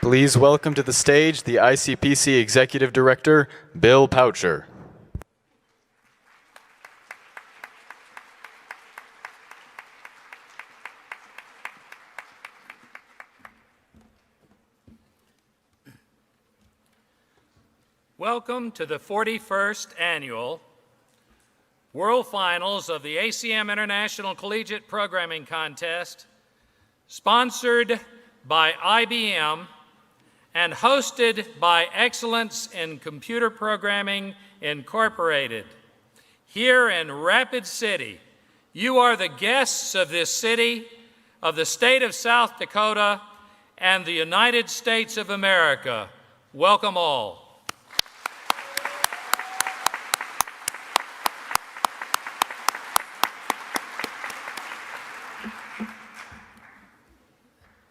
Please welcome to the stage the ICPC Executive Director, Bill Poacher. Welcome to the 41st Annual World Finals of the ACM International Collegiate Programming Contest, sponsored by IBM and hosted by Excellence in Computer Programming Incorporated. Here in Rapid City, you are the guests of this city, of the state of South Dakota, and the United States of America. Welcome all.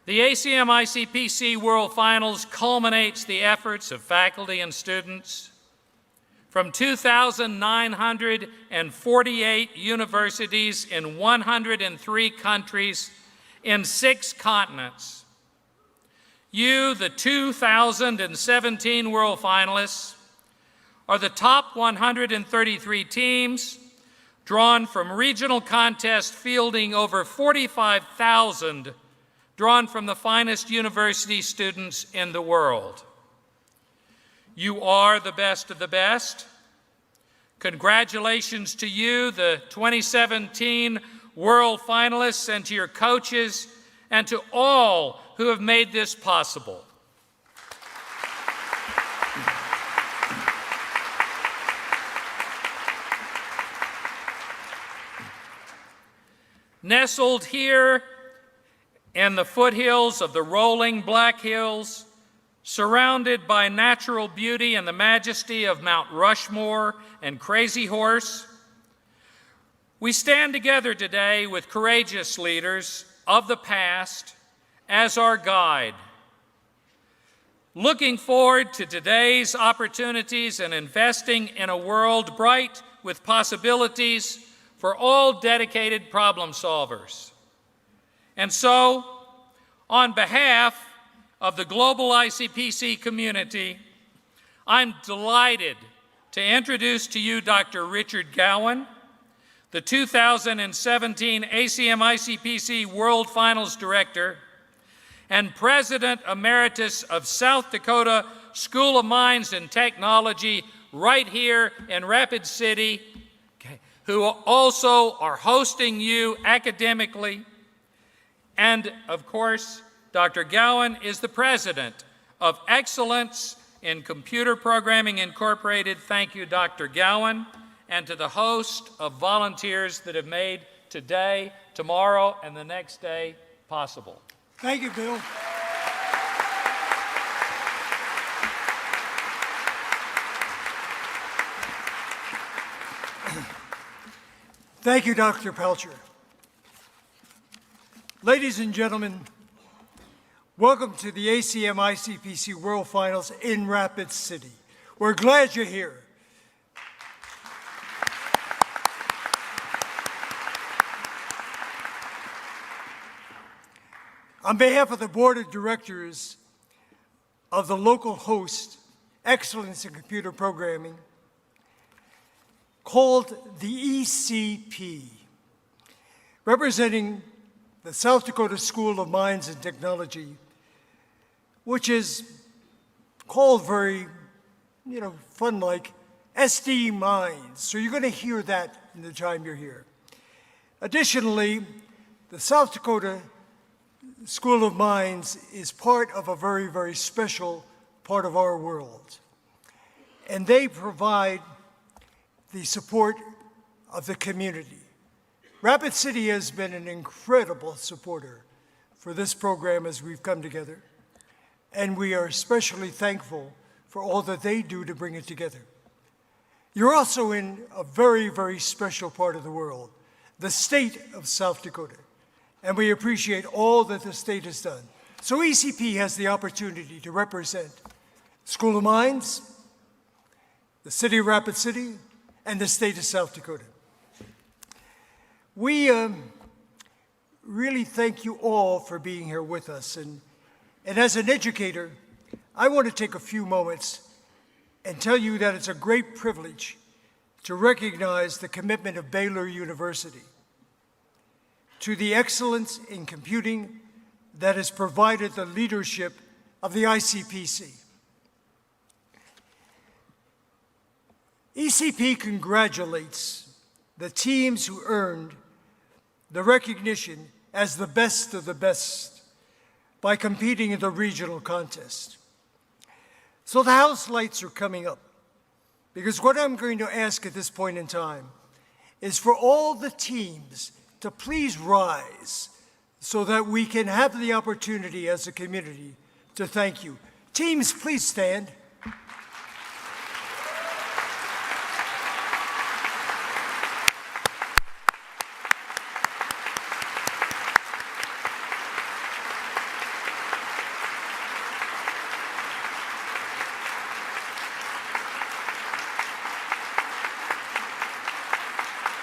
The ACM ICPC World Finals culminates the efforts of faculty and students from 2,948 universities in 103 countries in 6 continents. You, the 2017 World Finalists, are the top 133 teams drawn from regional contests fielding over 45,000 drawn from the finest university students in the world. You are the best of the best. Congratulations to you, the 2017 World Finalists, and to your coaches, and to all who have made this possible. Nestled here in the foothills of the rolling Black Hills, surrounded by natural beauty and the majesty of Mount Rushmore and Crazy Horse, we stand together today with courageous leaders of the past as our guide, looking forward to today's opportunities and investing in a world bright with possibilities for all dedicated problem solvers. And so, on behalf of the global ICPC community, I'm delighted to introduce to you Dr. Richard Gowan, the 2017 ACM ICPC World Finals Director and President Emeritus of South Dakota School of Mines and Technology right here in Rapid City, who also are hosting you academically. And, of course, Dr. Gowan is the president of Excellence in Computer Programming Incorporated. Thank you, Dr. Gowan, and to the host of volunteers that have made today, tomorrow, and the next day possible. Thank you, Bill. Thank you, Dr. Poacher. Ladies and gentlemen, welcome to the ACM ICPC World Finals in Rapid City. We're glad you're here. On behalf of the Board of Directors of the local host, Excellence in Computer Programming, called the ECP, representing the South Dakota School of Mines and Technology, which is called very, fun like SD Mines. So you're going to hear that in the time you're here. Additionally, the South Dakota School of Mines is part of a very, very special part of our world. And they provide the support of the community. Rapid City has been an incredible supporter for this program as we've come together, and we are especially thankful for all that they do to bring it together. You're also in a very, very special part of the world, the state of South Dakota, and we appreciate all that the state has done. So ECP has the opportunity to represent School of Mines, the city of Rapid City, and the state of South Dakota. We really thank you all for being here with us. And as an educator, I want to take a few moments and tell you that it's a great privilege to recognize the commitment of Baylor University to the excellence in computing that has provided the leadership of the ICPC. ECP congratulates the teams who earned the recognition as the best of the best by competing in the regional contest. So the house lights are coming up, because what I'm going to ask at this point in time is for all the teams to please rise so that we can have the opportunity as a community to thank you. Teams, please stand.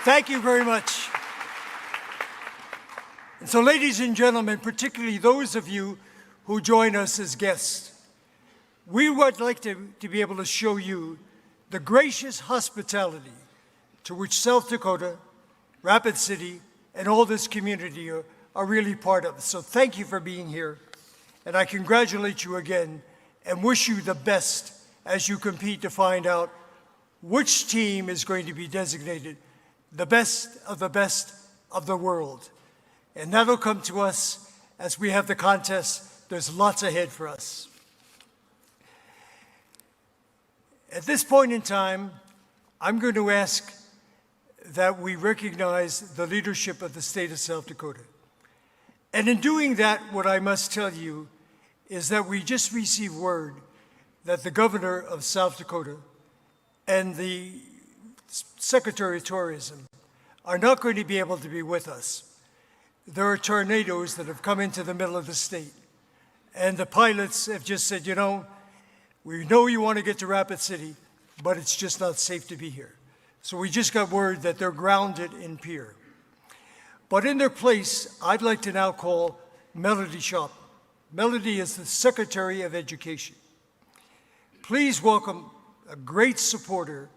Thank you very much. And so, ladies and gentlemen, particularly those of you who join us as guests, we would like to be able to show you the gracious hospitality to which South Dakota, Rapid City, and all this community are really part of. So thank you for being here, and I congratulate you again and wish you the best as you compete to find out which team is going to be designated the best of the world. And that'll come to us as we have the contest. There's lots ahead for us. At this point in time, I'm going to ask that we recognize the leadership of the state of South Dakota. And in doing that, what I must tell you is that we just received word that the governor of South Dakota and the Secretary of Tourism are not going to be able to be with us. There are tornadoes that have come into the middle of the state. And the pilots have just said, you know you want to get to Rapid City, but it's just not safe to be here. So we just got word that they're grounded in Pierre. But in their place, I'd like to now call Melody Shop. Melody is the Secretary of Education. Please welcome a great supporter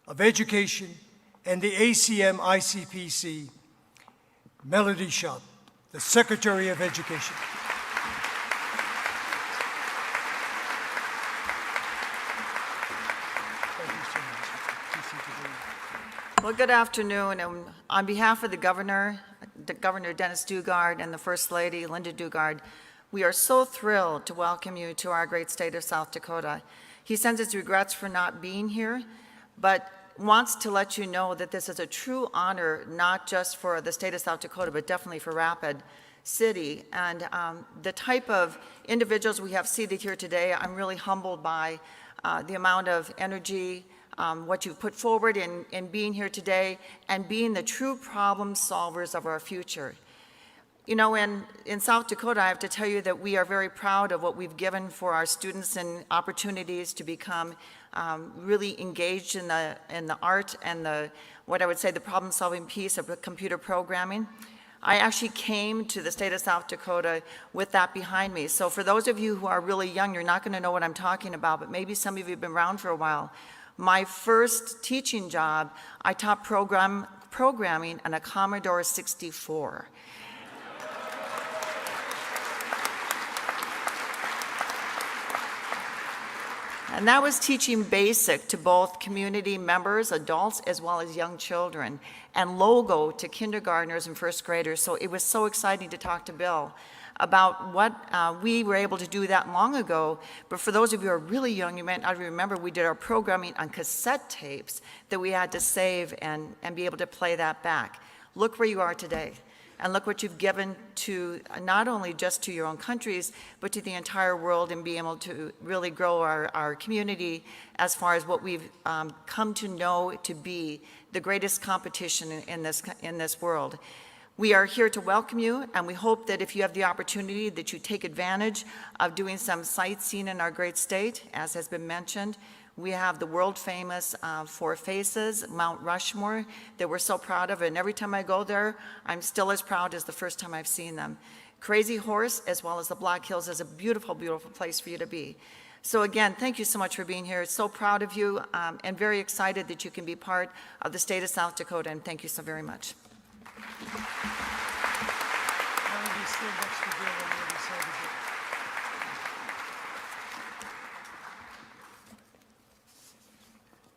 of education and the ACM ICPC, Melody Shop, the Secretary of Education. Well, good afternoon. And on behalf of the Governor Dennis Dugard, and the First Lady, Linda Dugard, we are so thrilled to welcome you to our great state of South Dakota. He sends his regrets for not being here, but wants to let you know that this is a true honor, not just for the state of South Dakota, but definitely for Rapid City. And the type of individuals we have seated here today, I'm really humbled by the amount of energy, what you've put forward in being here today and being the true problem solvers of our future. You know, in South Dakota, I have to tell you that we are very proud of what we've given for our students and opportunities to become really engaged in the art and what I would say the problem-solving piece of computer programming. I actually came to the state of South Dakota with that behind me. So for those of you who are really young, you're not going to know what I'm talking about, but maybe some of you have been around for a while. My first teaching job, I taught programming on a Commodore 64. And that was teaching BASIC to both community members, adults, as well as young children, and Logo to kindergartners and first graders. So it was so exciting to talk to Bill about what we were able to do that long ago. But for those of you who are really young, you might not remember we did our programming on cassette tapes that we had to save and be able to play that back. Look where you are today. And look what you've given to not only just to your own countries, but to the entire world, and being able to really grow our community as far as what we've come to know to be the greatest competition in this world. We are here to welcome you, and we hope that if you have the opportunity that you take advantage of doing some sightseeing in our great state. As has been mentioned, we have the world famous Four Faces, Mount Rushmore, that we're so proud of. And every time I go there, I'm still as proud as the first time I've seen them. Crazy Horse, as well as the Black Hills, is a beautiful, beautiful place for you to be. So again, thank you so much for being here. So proud of you and very excited that you can be part of the state of South Dakota, and thank you so very much.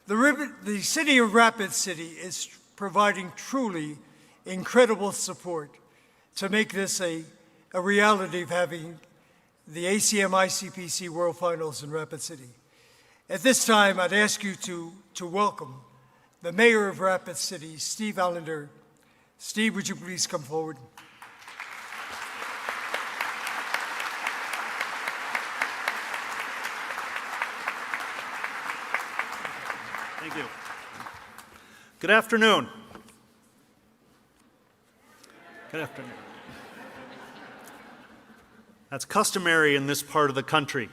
The city of Rapid City is providing truly incredible support to make this a reality of having the ACM Icpc World Finals in Rapid City. At this time, I'd ask you to welcome the Mayor of Rapid City, Steve Allender. Steve, would you please come forward? Thank you. Good afternoon. Good afternoon. That's customary in this part of the country.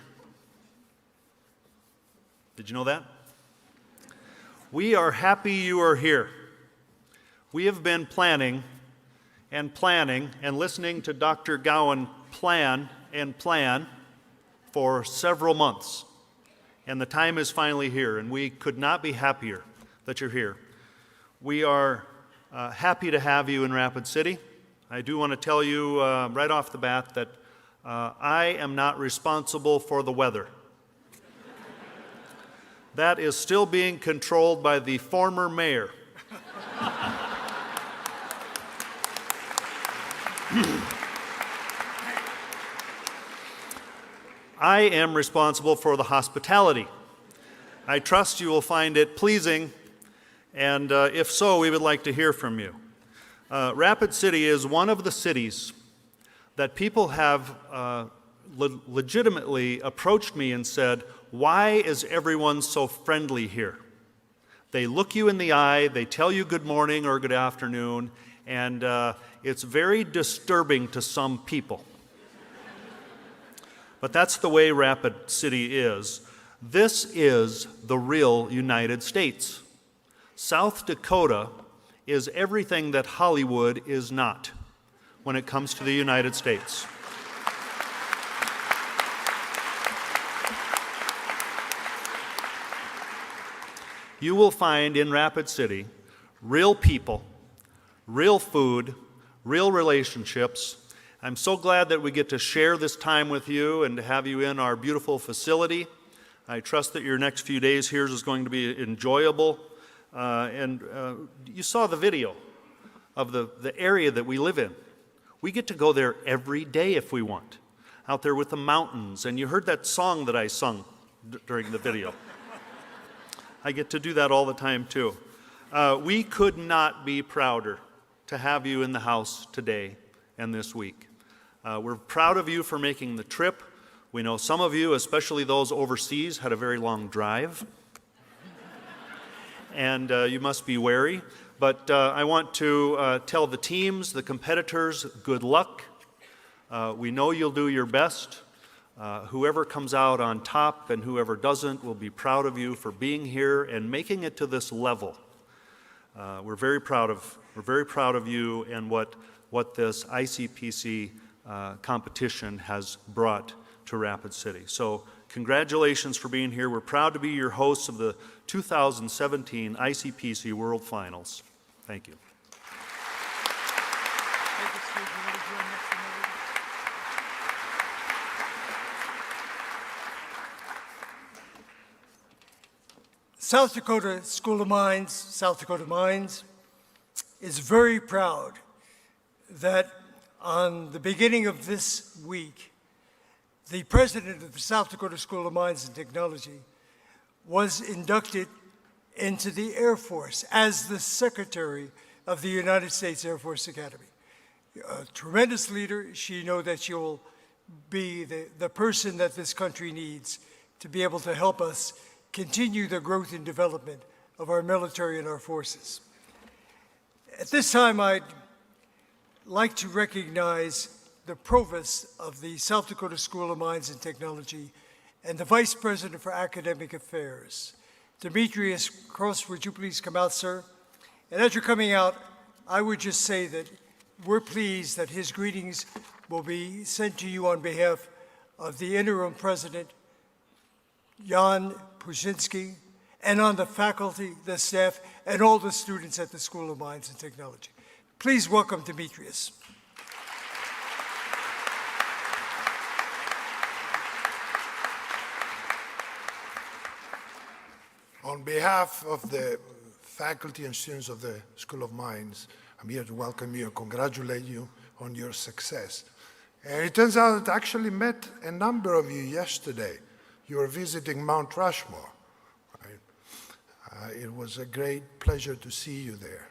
Did you know that? We are happy you are here. We have been planning and listening to Dr. Gowan plan for several months. And the time is finally here, and we could not be happier that you're here. We are happy to have you in Rapid City. I do want to tell you right off the bat that I am not responsible for the weather. That is still being controlled by the former mayor. I am responsible for the hospitality. I trust you will find it pleasing, and if so, we would like to hear from you. Rapid City is one of the cities that people have legitimately approached me and said, why is everyone so friendly here? They look you in the eye, they tell you good morning or good afternoon, and it's very disturbing to some people. But that's the way Rapid City is. This is the real United States. South Dakota is everything that Hollywood is not when it comes to the United States. You will find in Rapid City real people, real food, real relationships. I'm so glad that we get to share this time with you and to have you in our beautiful facility. I trust that your next few days here is going to be enjoyable. You saw the video of the area that we live in. We get to go there every day if we want, out there with the mountains. And you heard that song that I sung during the video. I get to do that all the time too. We could not be prouder to have you in the house today and this week. We're proud of you for making the trip. We know some of you, especially those overseas, had a very long drive. And you must be wary. But I want to tell the teams, the competitors, good luck. We know you'll do your best. Whoever comes out on top and whoever doesn't will be proud of you for being here and making it to this level. We're very proud of you and what this ICPC competition has brought to Rapid City. So congratulations for being here. We're proud to be your hosts of the 2017 ICPC World Finals. Thank you. South Dakota School of Mines, South Dakota Mines, is very proud that on the beginning of this week, the president of the South Dakota School of Mines and Technology was inducted into the Air Force as the secretary of the United States Air Force Academy. A tremendous leader. She knows that she will be the person that this country needs to be able to help us continue the growth and development of our military and our forces. At this time, I'd like to recognize the provost of the South Dakota School of Mines and Technology and the vice president for academic affairs. Demetrius Cross, would you please come out, sir? And as you're coming out, I would just say that we're pleased that his greetings will be sent to you on behalf of the interim president, Jan Puszynski, and on the faculty, the staff, and all the students at the School of Mines and Technology. Please welcome Demetrius. On behalf of the faculty and students of the School of Mines, I'm here to welcome you and congratulate you on your success. And it turns out that I actually met a number of you yesterday. You were visiting Mount Rushmore. Right? It was a great pleasure to see you there.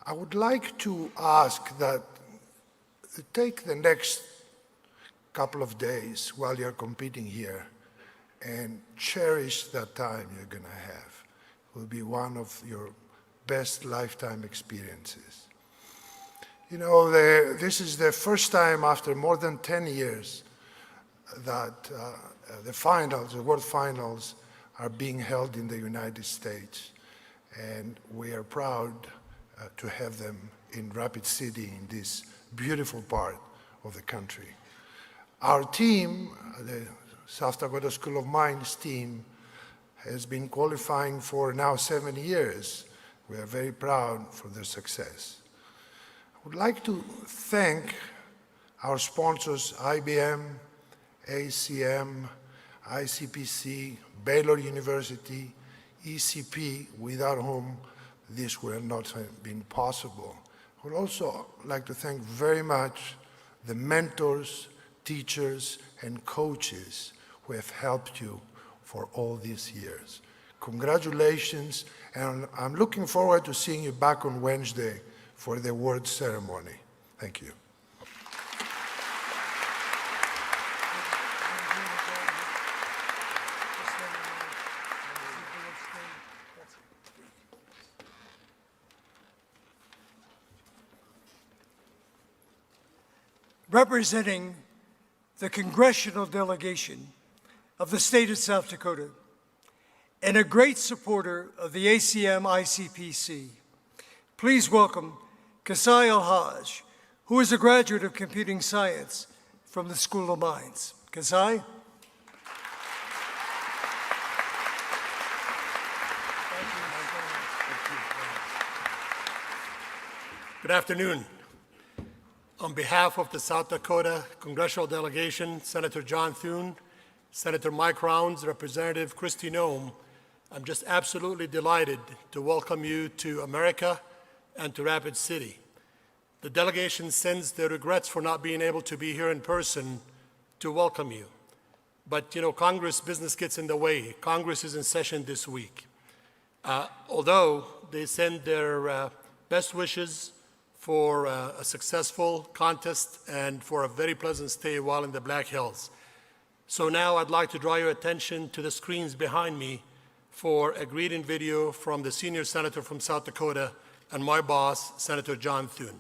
I would like to ask that you take the next couple of days while you're competing here and cherish that time you're going to have. It will be one of your best lifetime experiences. You know, this is the first time after more than 10 years that the World Finals are being held in the United States. And we are proud to have them in Rapid City, in this beautiful part of the country. Our team, the South Dakota School of Mines team, has been qualifying for now 7 years. We are very proud for their success. I would like to thank our sponsors, IBM, ACM, Icpc, Baylor University, ECP, without whom this would have not been possible. I would also like to thank very much the mentors, teachers, and coaches who have helped you for all these years. Congratulations, and I'm looking forward to seeing you back on Wednesday for the award ceremony. Thank you. Representing the congressional delegation of the state of South Dakota and a great supporter of the ACM Icpc, please welcome Kasai El-Haj, who is a graduate of computing science from the School of Mines. Kasai? Good afternoon. On behalf of the South Dakota Congressional Delegation, Senator John Thune, Senator Mike Rounds, Representative Kristi Noem, I'm just absolutely delighted to welcome you to America and to Rapid City. The delegation sends their regrets for not being able to be here in person to welcome you. But, you know, Congress business gets in the way. Congress is in session this week. Although they send their best wishes for a successful contest and for a very pleasant stay while in the Black Hills. So now I'd like to draw your attention to the screens behind me for a greeting video from the senior senator from South Dakota and my boss, Senator John Thune.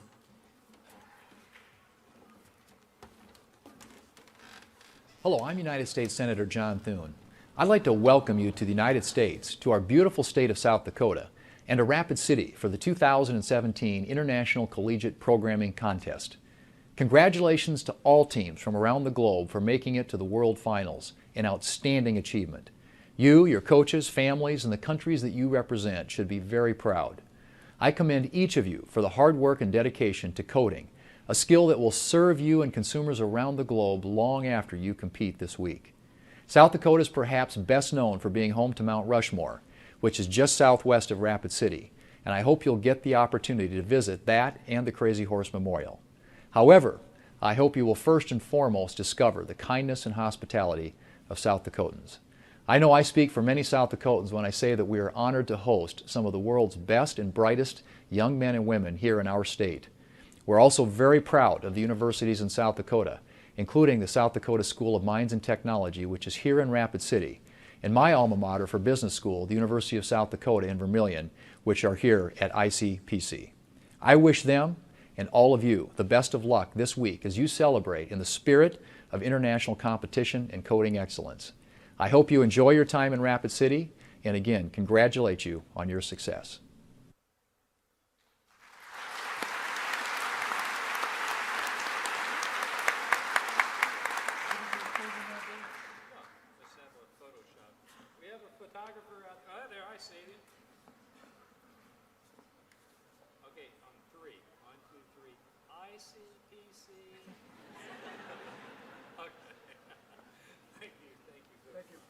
Hello, I'm United States Senator John Thune. I'd like to welcome you to the United States, to our beautiful state of South Dakota, and to Rapid City for the 2017 International Collegiate Programming Contest. Congratulations to all teams from around the globe for making it to the World Finals, an outstanding achievement. You, your coaches, families, and the countries that you represent should be very proud. I commend each of you for the hard work and dedication to coding, a skill that will serve you and consumers around the globe long after you compete this week. South Dakota is perhaps best known for being home to Mount Rushmore, which is just southwest of Rapid City, and I hope you'll get the opportunity to visit that and the Crazy Horse Memorial. However, I hope you will first and foremost discover the kindness and hospitality of South Dakotans. I know I speak for many South Dakotans when I say that we are honored to host some of the world's best and brightest young men and women here in our state. We're also very proud of the universities in South Dakota, including the South Dakota School of Mines and Technology, which is here in Rapid City, and my alma mater for business school, the University of South Dakota in Vermillion, which are here at Icpc. I wish them and all of you the best of luck this week as you celebrate in the spirit of international competition and coding excellence. I hope you enjoy your time in Rapid City, and again, congratulate you on your success. seated. Okay, on three. 1, 2, 3. ICPC. Okay. Thank you. Thank you. Thank you.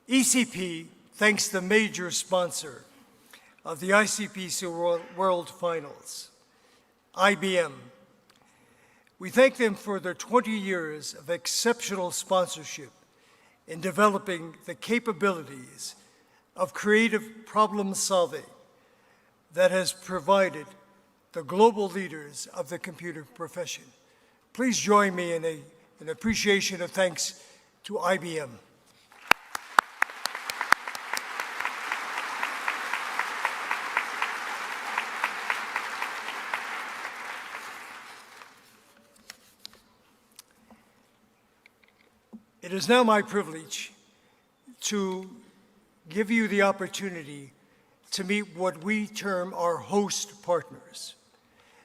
ECP thanks the major sponsor of the ICPC World Finals, IBM. We thank them for their 20 years of exceptional sponsorship in developing the capabilities of creative problem solving that has provided the global leaders of the computer profession. Please join me in an appreciation of thanks to IBM. It is now my privilege to give you the opportunity to meet what we term our host partners.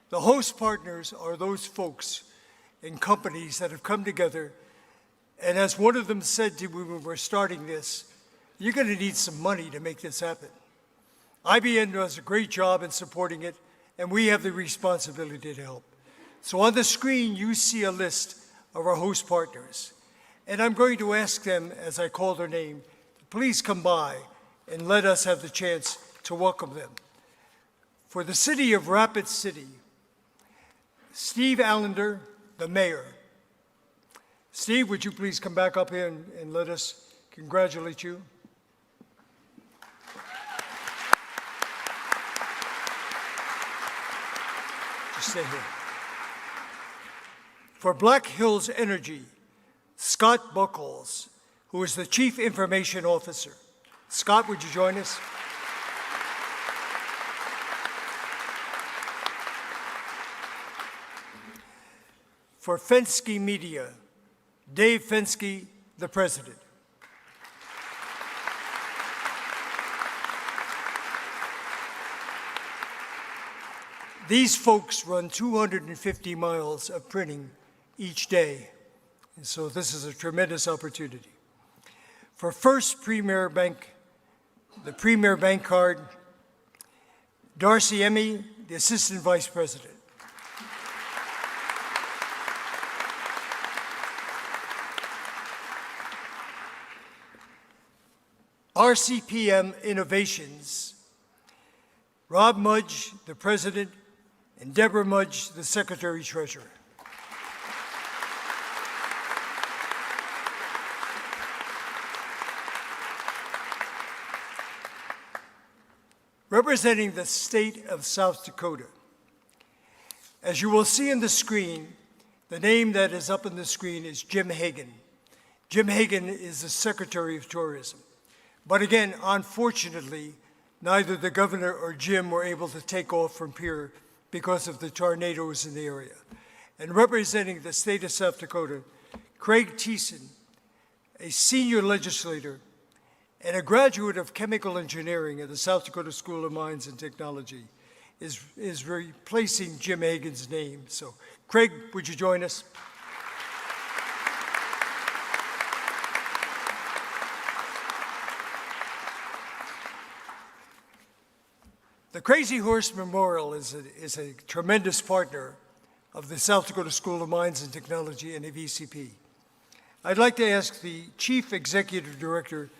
The host partners are those folks and companies that have come together, and as one of them said to me when we're starting this, you're going to need some money to make this happen. IBM does a great job in supporting it, and we have the responsibility to help. So on the screen, you see a list of our host partners. And I'm going to ask them, as I call their name, please come by and let us have the chance to welcome them. For the city of Rapid City, Steve Allender, the mayor. Steve, would you please come back up here and let us congratulate you? Just stay here. For Black Hills Energy, Scott Buckles, who is the Chief Information Officer. Scott, would you join us? For Fensky Media, Dave Fensky, the President. These folks run 250 miles of printing each day. And so this is a tremendous opportunity. For First Premier Bank, the Premier Bank Card, Darcy Emmy, the Assistant Vice President. RCPM Innovations, Rob Mudge, the President, and Deborah Mudge, the Secretary-Treasurer. Representing the state of South Dakota. As you will see on the screen, the name that is up on the screen is Jim Hagan. Jim Hagan is the Secretary of Tourism. But again, unfortunately, neither the governor or Jim were able to take off from here because of the tornadoes in the area. And representing the state of South Dakota, Craig Thiessen, a senior legislator and a graduate of chemical engineering at the South Dakota School of Mines and Technology, is replacing Jim Hagan's name. So, Craig, would you join us? The Crazy Horse Memorial is a tremendous partner of the South Dakota School of Mines and Technology and of ECP. I'd like to ask the Chief Executive Director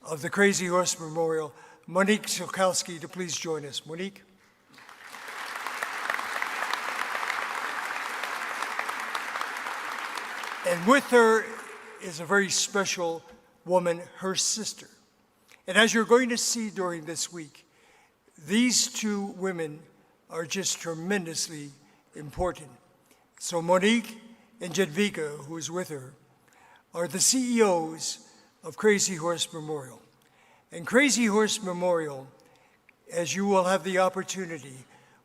of the Crazy Horse Memorial, Monique Sielkowski, to please join us. Monique. And with her is a very special woman, her sister. And as you're going to see during this week, these two women are just tremendously important. So Monique and Jadvika, who is with her, are the CEOs of Crazy Horse Memorial. And Crazy Horse Memorial, as you will have the opportunity,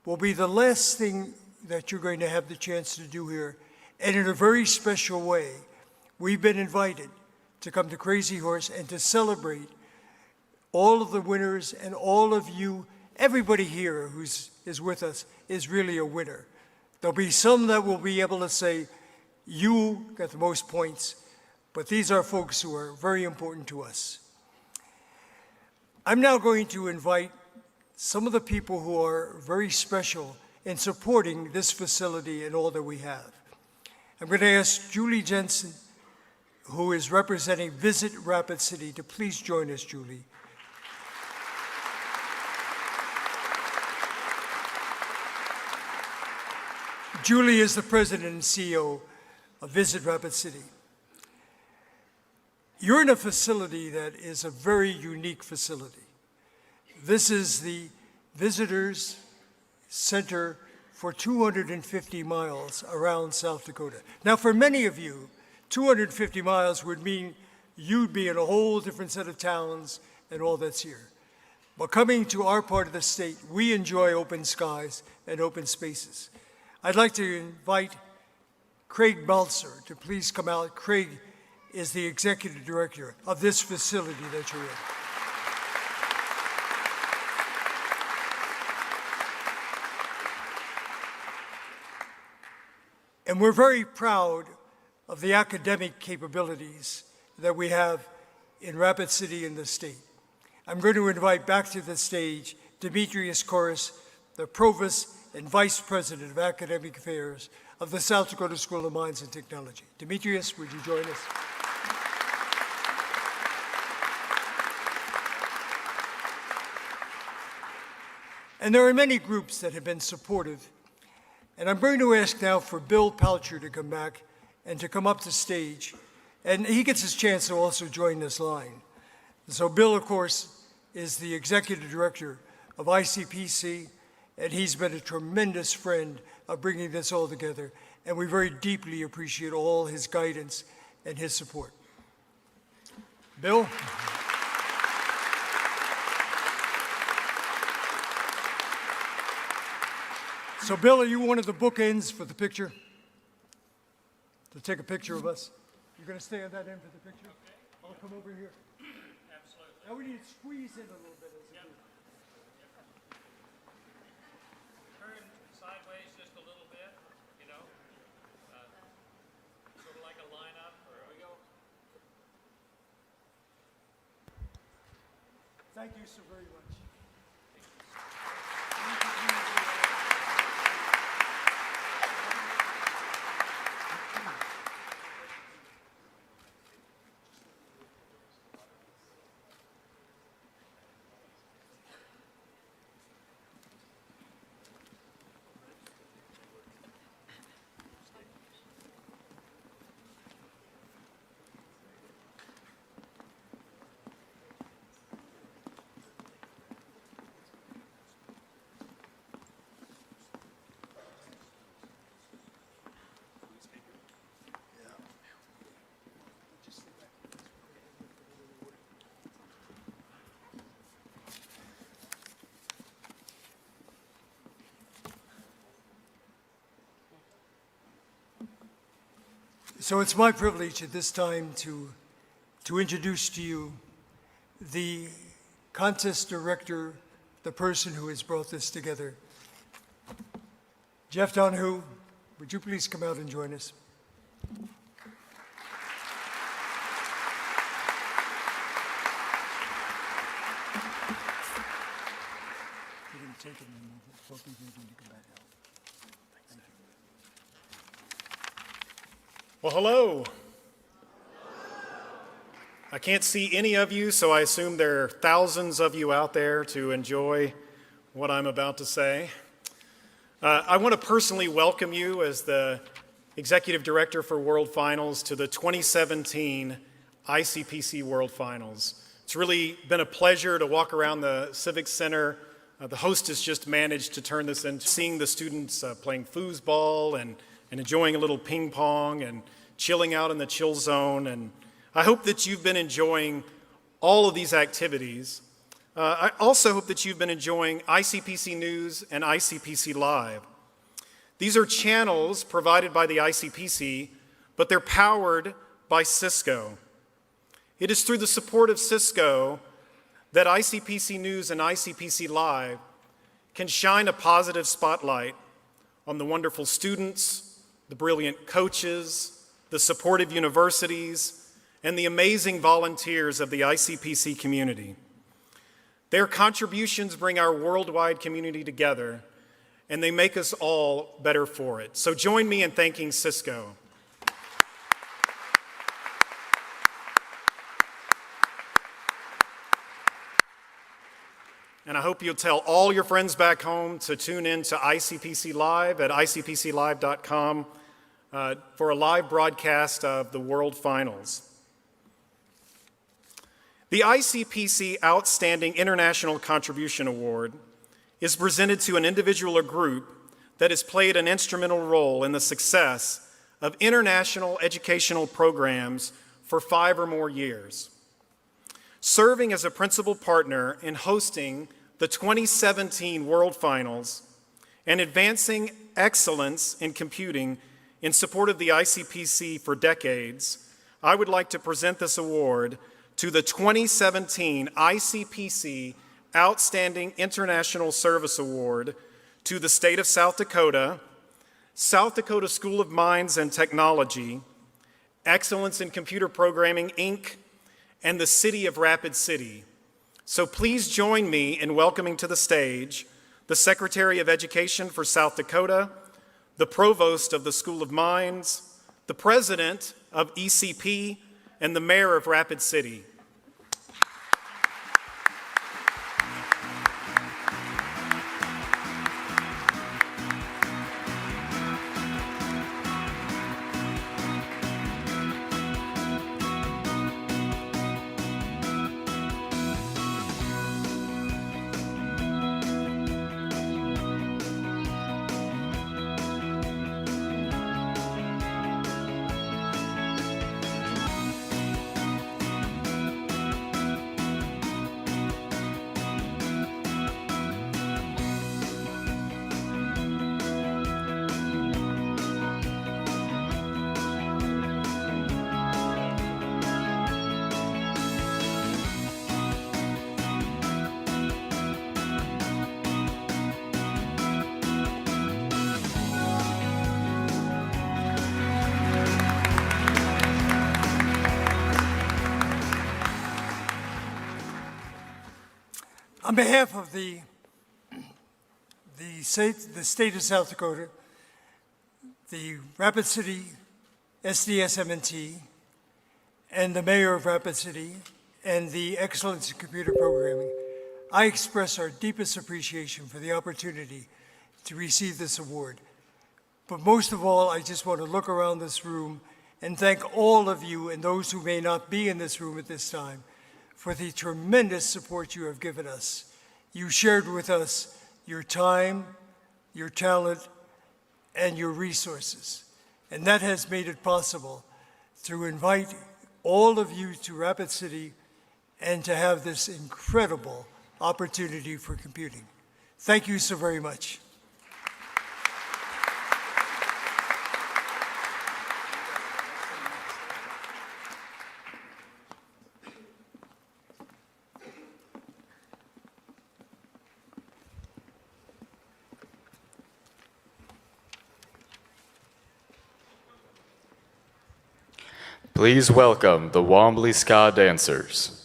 will be the last thing that you're going to have the chance to do here. And in a very special way, we've been invited to come to Crazy Horse and to celebrate all of the winners and all of you, everybody here is with us is really a winner. There'll be some that will be able to say, you got the most points, but these are folks who are very important to us. I'm now going to invite some of the people who are very special in supporting this facility and all that we have. I'm going to ask Julie Jensen, who is representing Visit Rapid City, to please join us, Julie. Julie is the president and CEO of Visit Rapid City. You're in a facility that is a very unique facility. This is the Visitors Center for 250 miles around South Dakota. Now, for many of you, 250 miles would mean you'd be in a whole different set of towns and all that's here. But coming to our part of the state, we enjoy open skies and open spaces. I'd like to invite Craig Meltzer to please come out. Craig is the executive director of this facility that you're in. And we're very proud of the academic capabilities that we have in Rapid City in the state. I'm going to invite back to the stage Demetrius Corus, the Provost and Vice President of Academic Affairs of the South Dakota School of Mines and Technology. Demetrius, would you join us? And there are many groups that have been supportive. And I'm going to ask now for Bill Poacher to come back and to come up to stage. And he gets his chance to also join this line. So Bill, of course, is the executive director of Icpc, and he's been a tremendous friend of bringing this all together. And we very deeply appreciate all his guidance and his support. Bill? So, Bill, are you one of the bookends for the picture? To take a picture of us? You're going to stay on that end for the picture? Okay. I'll come over here. Absolutely. Now we need to squeeze in a little bit. Yep. Turn sideways just a little bit, you know, sort of like a lineup. There we go. Thank you so very much. So it's my privilege at this time to introduce to you the contest director, the person who has brought this together. Jeff Donohue, would you please come out and join us? You're going to take it and both of you are going to come back out. Well, hello. I can't see any of you, so I assume there are thousands of you out there to enjoy what I'm about to say. I want to personally welcome you as the Executive Director for World Finals to the 2017 Icpc World Finals. It's really been a pleasure to walk around the Civic Center. The host has just managed to turn this into seeing the students playing foosball and enjoying a little ping pong and chilling out in the chill zone. And I hope that you've been enjoying all of these activities. I also hope that you've been enjoying Icpc News and Icpc Live. These are channels provided by the Icpc, but they're powered by Cisco. It is through the support of Cisco that ICPC News and ICPC Live can shine a positive spotlight on the wonderful students, the brilliant coaches, the supportive universities, and the amazing volunteers of the ICPC community. Their contributions bring our worldwide community together, and they make us all better for it. So join me in thanking Cisco. And I hope you'll tell all your friends back home to tune in to ICPC Live at icpclive.com for a live broadcast of the World Finals. The ICPC Outstanding International Contribution Award is presented to an individual or group that has played an instrumental role in the success of international educational programs for 5 or more years. Serving as a principal partner in hosting the 2017 World Finals and advancing excellence in computing in support of the ICPC for decades, I would like to present this award to the 2017 ICPC Outstanding International Service Award to the state of South Dakota, South Dakota School of Mines and Technology, Excellence in Computer Programming, Inc., and the City of Rapid City. So please join me in welcoming to the stage the Secretary of Education for South Dakota, the Provost of the School of Mines, the President of ECP, and the Mayor of Rapid City. On behalf of the state of South Dakota, the Rapid City SDSM&T, and the Mayor of Rapid City, and the Excellence in Computer Programming, I express our deepest appreciation for the opportunity to receive this award. But most of all, I just want to look around this room and thank all of you and those who may not be in this room at this time for the tremendous support you have given us. You shared with us your time, your talent, and your resources. And that has made it possible to invite all of you to Rapid City and to have this incredible opportunity for computing. Thank you so very much. Please welcome the Wombly Ska Dancers.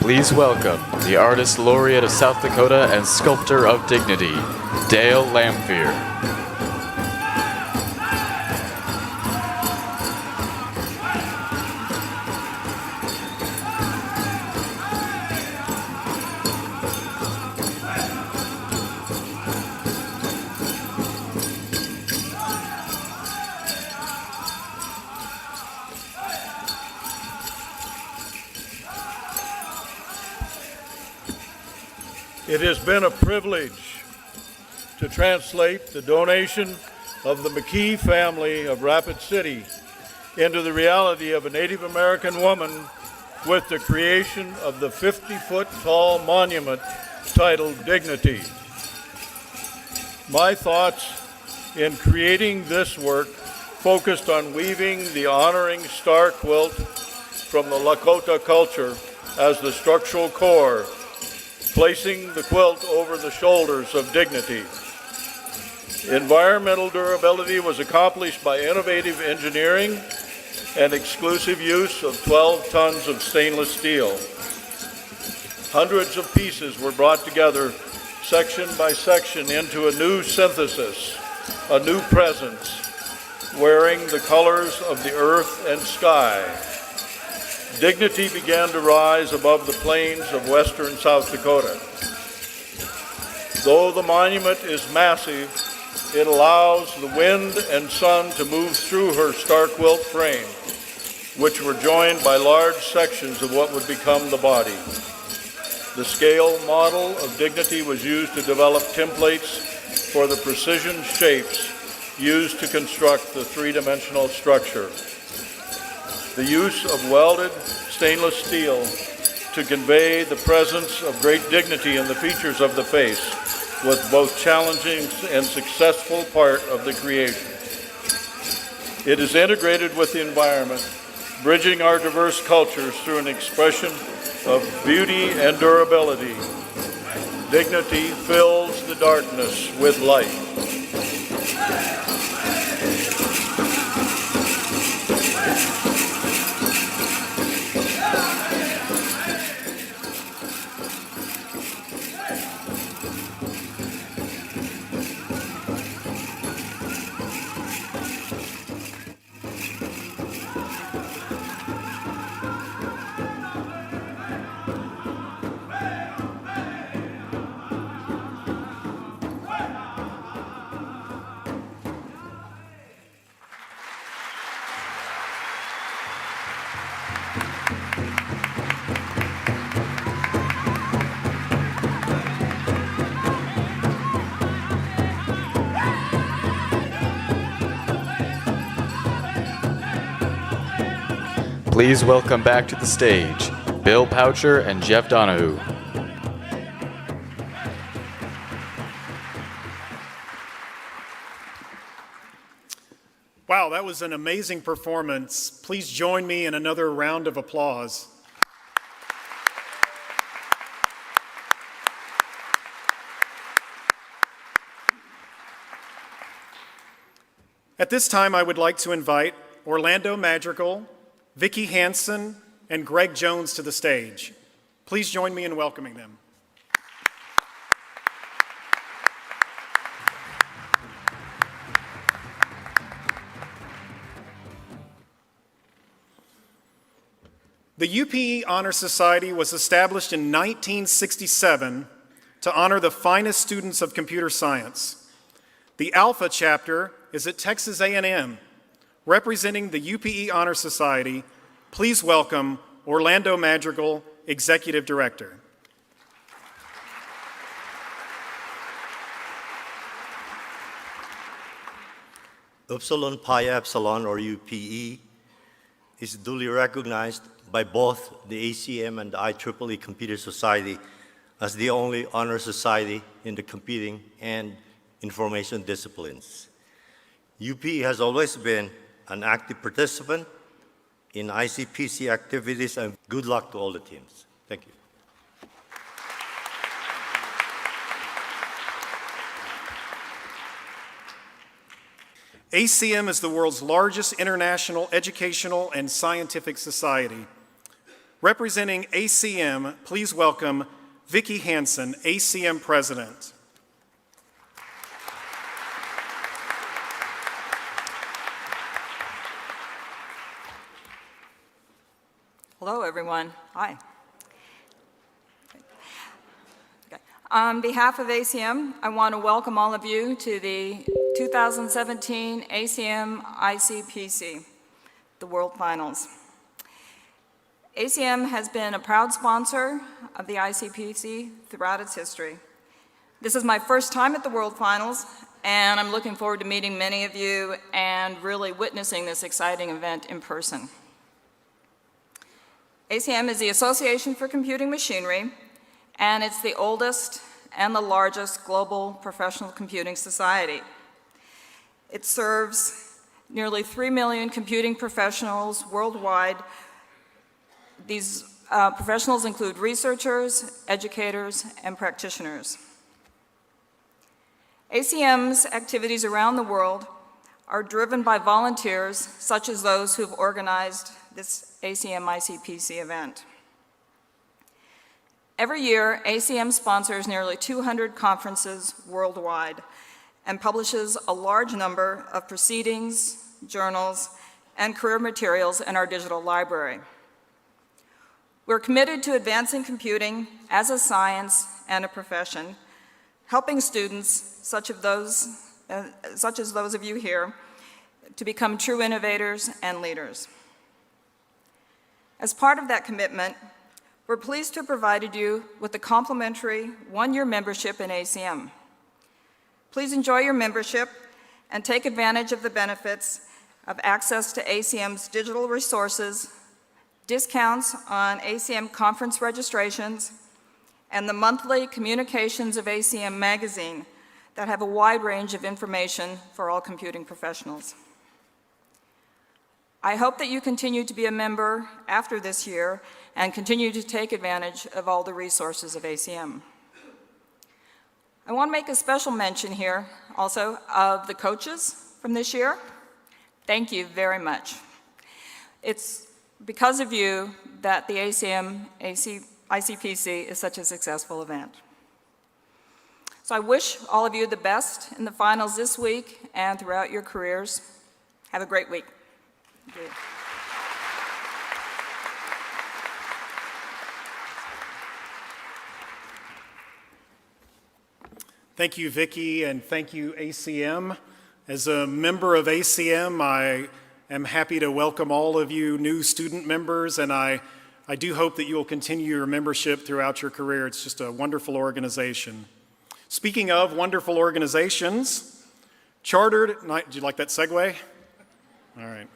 Please welcome the Artist Laureate of South Dakota and Sculptor of Dignity, Dale Lamphere. It has been a privilege to translate the donation of the McKee family of Rapid City into the reality of a Native American woman with the creation of the 50-foot tall monument titled Dignity. My thoughts in creating this work focused on weaving the honoring star quilt from the Lakota culture as the structural core, placing the quilt over the shoulders of dignity. Environmental durability was accomplished by innovative engineering and exclusive use of 12 tons of stainless steel. Hundreds of pieces were brought together section by section into a new synthesis, a new presence, wearing the colors of the earth and sky. Dignity began to rise above the plains of western South Dakota. Though the monument is massive, it allows the wind and sun to move through her star quilt frame, which were joined by large sections of what would become the body. The scale model of Dignity was used to develop templates for the precision shapes used to construct the three-dimensional structure. The use of welded stainless steel to convey the presence of great dignity in the features of the face was both challenging and successful part of the creation. It is integrated with the environment, bridging our diverse cultures through an expression of beauty and durability. Dignity fills the darkness with light. Please welcome back to the stage, Bill Poacher and Jeff Donohue. Wow, that was an amazing performance. Please join me in another round of applause. At this time, I would like to invite Orlando Madrigal, Vikki Hanson, and Greg Jones to the stage. Please join me in welcoming them. The UPE Honor Society was established in 1967 to honor the finest students of computer science. The Alpha chapter is at Texas A&M. Representing the UPE Honor Society, please welcome Orlando Madrigal, Executive Director. Upsilon Pi Epsilon, or UPE, is duly recognized by both the ACM and the IEEE Computer Society as the only honor society in the computing and information disciplines. UPE has always been an active participant in Icpc activities, and good luck to all the teams. Thank you. ACM is the world's largest international educational and scientific society. Representing ACM, please welcome Vikki Hanson, ACM President. Hello, everyone. Hi. Okay. On behalf of ACM, I want to welcome all of you to the 2017 ACM Icpc, the World Finals. ACM has been a proud sponsor of the Icpc throughout its history. This is my first time at the World Finals, and I'm looking forward to meeting many of you and really witnessing this exciting event in person. ACM is the Association for Computing Machinery, and it's the oldest and the largest global professional computing society. It serves nearly 3 million computing professionals worldwide. These professionals include researchers, educators, and practitioners. ACM's activities around the world are driven by volunteers such as those who've organized this ACM Icpc event. Every year, ACM sponsors nearly 200 conferences worldwide and publishes a large number of proceedings, journals, and career materials in our digital library. We're committed to advancing computing as a science and a profession, helping students, such as those of you here, to become true innovators and leaders. As part of that commitment, we're pleased to have provided you with a complimentary one-year membership in ACM. Please enjoy your membership and take advantage of the benefits of access to ACM's digital resources, discounts on ACM conference registrations, and the monthly Communications of ACM magazine that have a wide range of information for all computing professionals. I hope that you continue to be a member after this year and continue to take advantage of all the resources of ACM. I want to make a special mention here also of the coaches from this year. Thank you very much. It's because of you that the ACM Icpc is such a successful event. So I wish all of you the best in the finals this week and throughout your careers. Have a great week. Thank you. Thank you, Vikki, and thank you, ACM. As a member of ACM, I am happy to welcome all of you new student members, and I do hope that you will continue your membership throughout your career. It's just a wonderful organization. Speaking of wonderful organizations, chartered, did you like that segue? All right,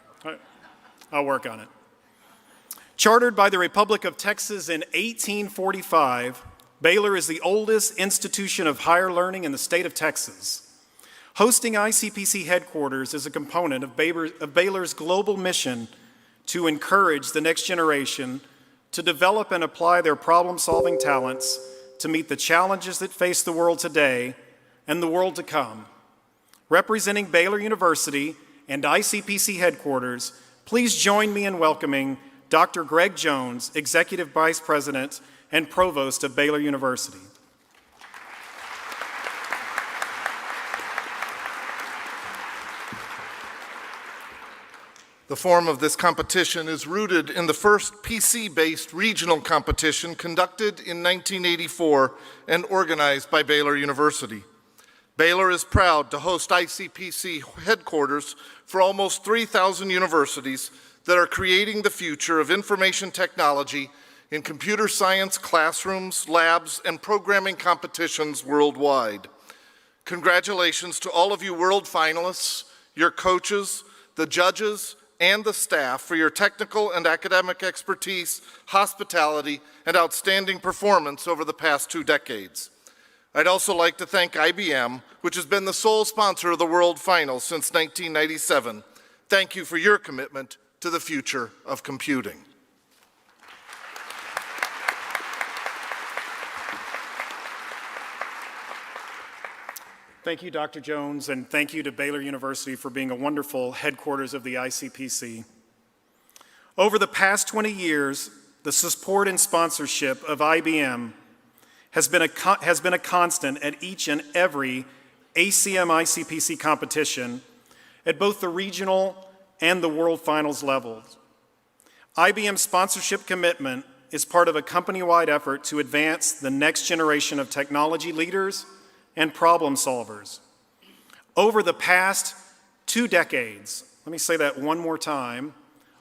I'll work on it. Chartered by the Republic of Texas in 1845, Baylor is the oldest institution of higher learning in the state of Texas. Hosting Icpc headquarters is a component of Baylor's global mission to encourage the next generation to develop and apply their problem-solving talents to meet the challenges that face the world today and the world to come. Representing Baylor University and Icpc headquarters, please join me in welcoming Dr. Greg Jones, Executive Vice President and Provost of Baylor University. The form of this competition is rooted in the first PC-based regional competition conducted in 1984 and organized by Baylor University. Baylor is proud to host Icpc headquarters for almost 3,000 universities that are creating the future of information technology in computer science classrooms, labs, and programming competitions worldwide. Congratulations to all of you world finalists, your coaches, the judges, and the staff for your technical and academic expertise, hospitality, and outstanding performance over the past 2 decades. I'd also like to thank IBM, which has been the sole sponsor of the World Finals since 1997. Thank you for your commitment to the future of computing. Thank you, Dr. Jones, and thank you to Baylor University for being a wonderful headquarters of the Icpc. Over the past 20 years, the support and sponsorship of IBM has been a constant at each and every ACM ICPC competition at both the regional and the world finals levels. IBM's sponsorship commitment is part of a company-wide effort to advance the next generation of technology leaders and problem solvers. Over the past 2 decades, let me say that one more time,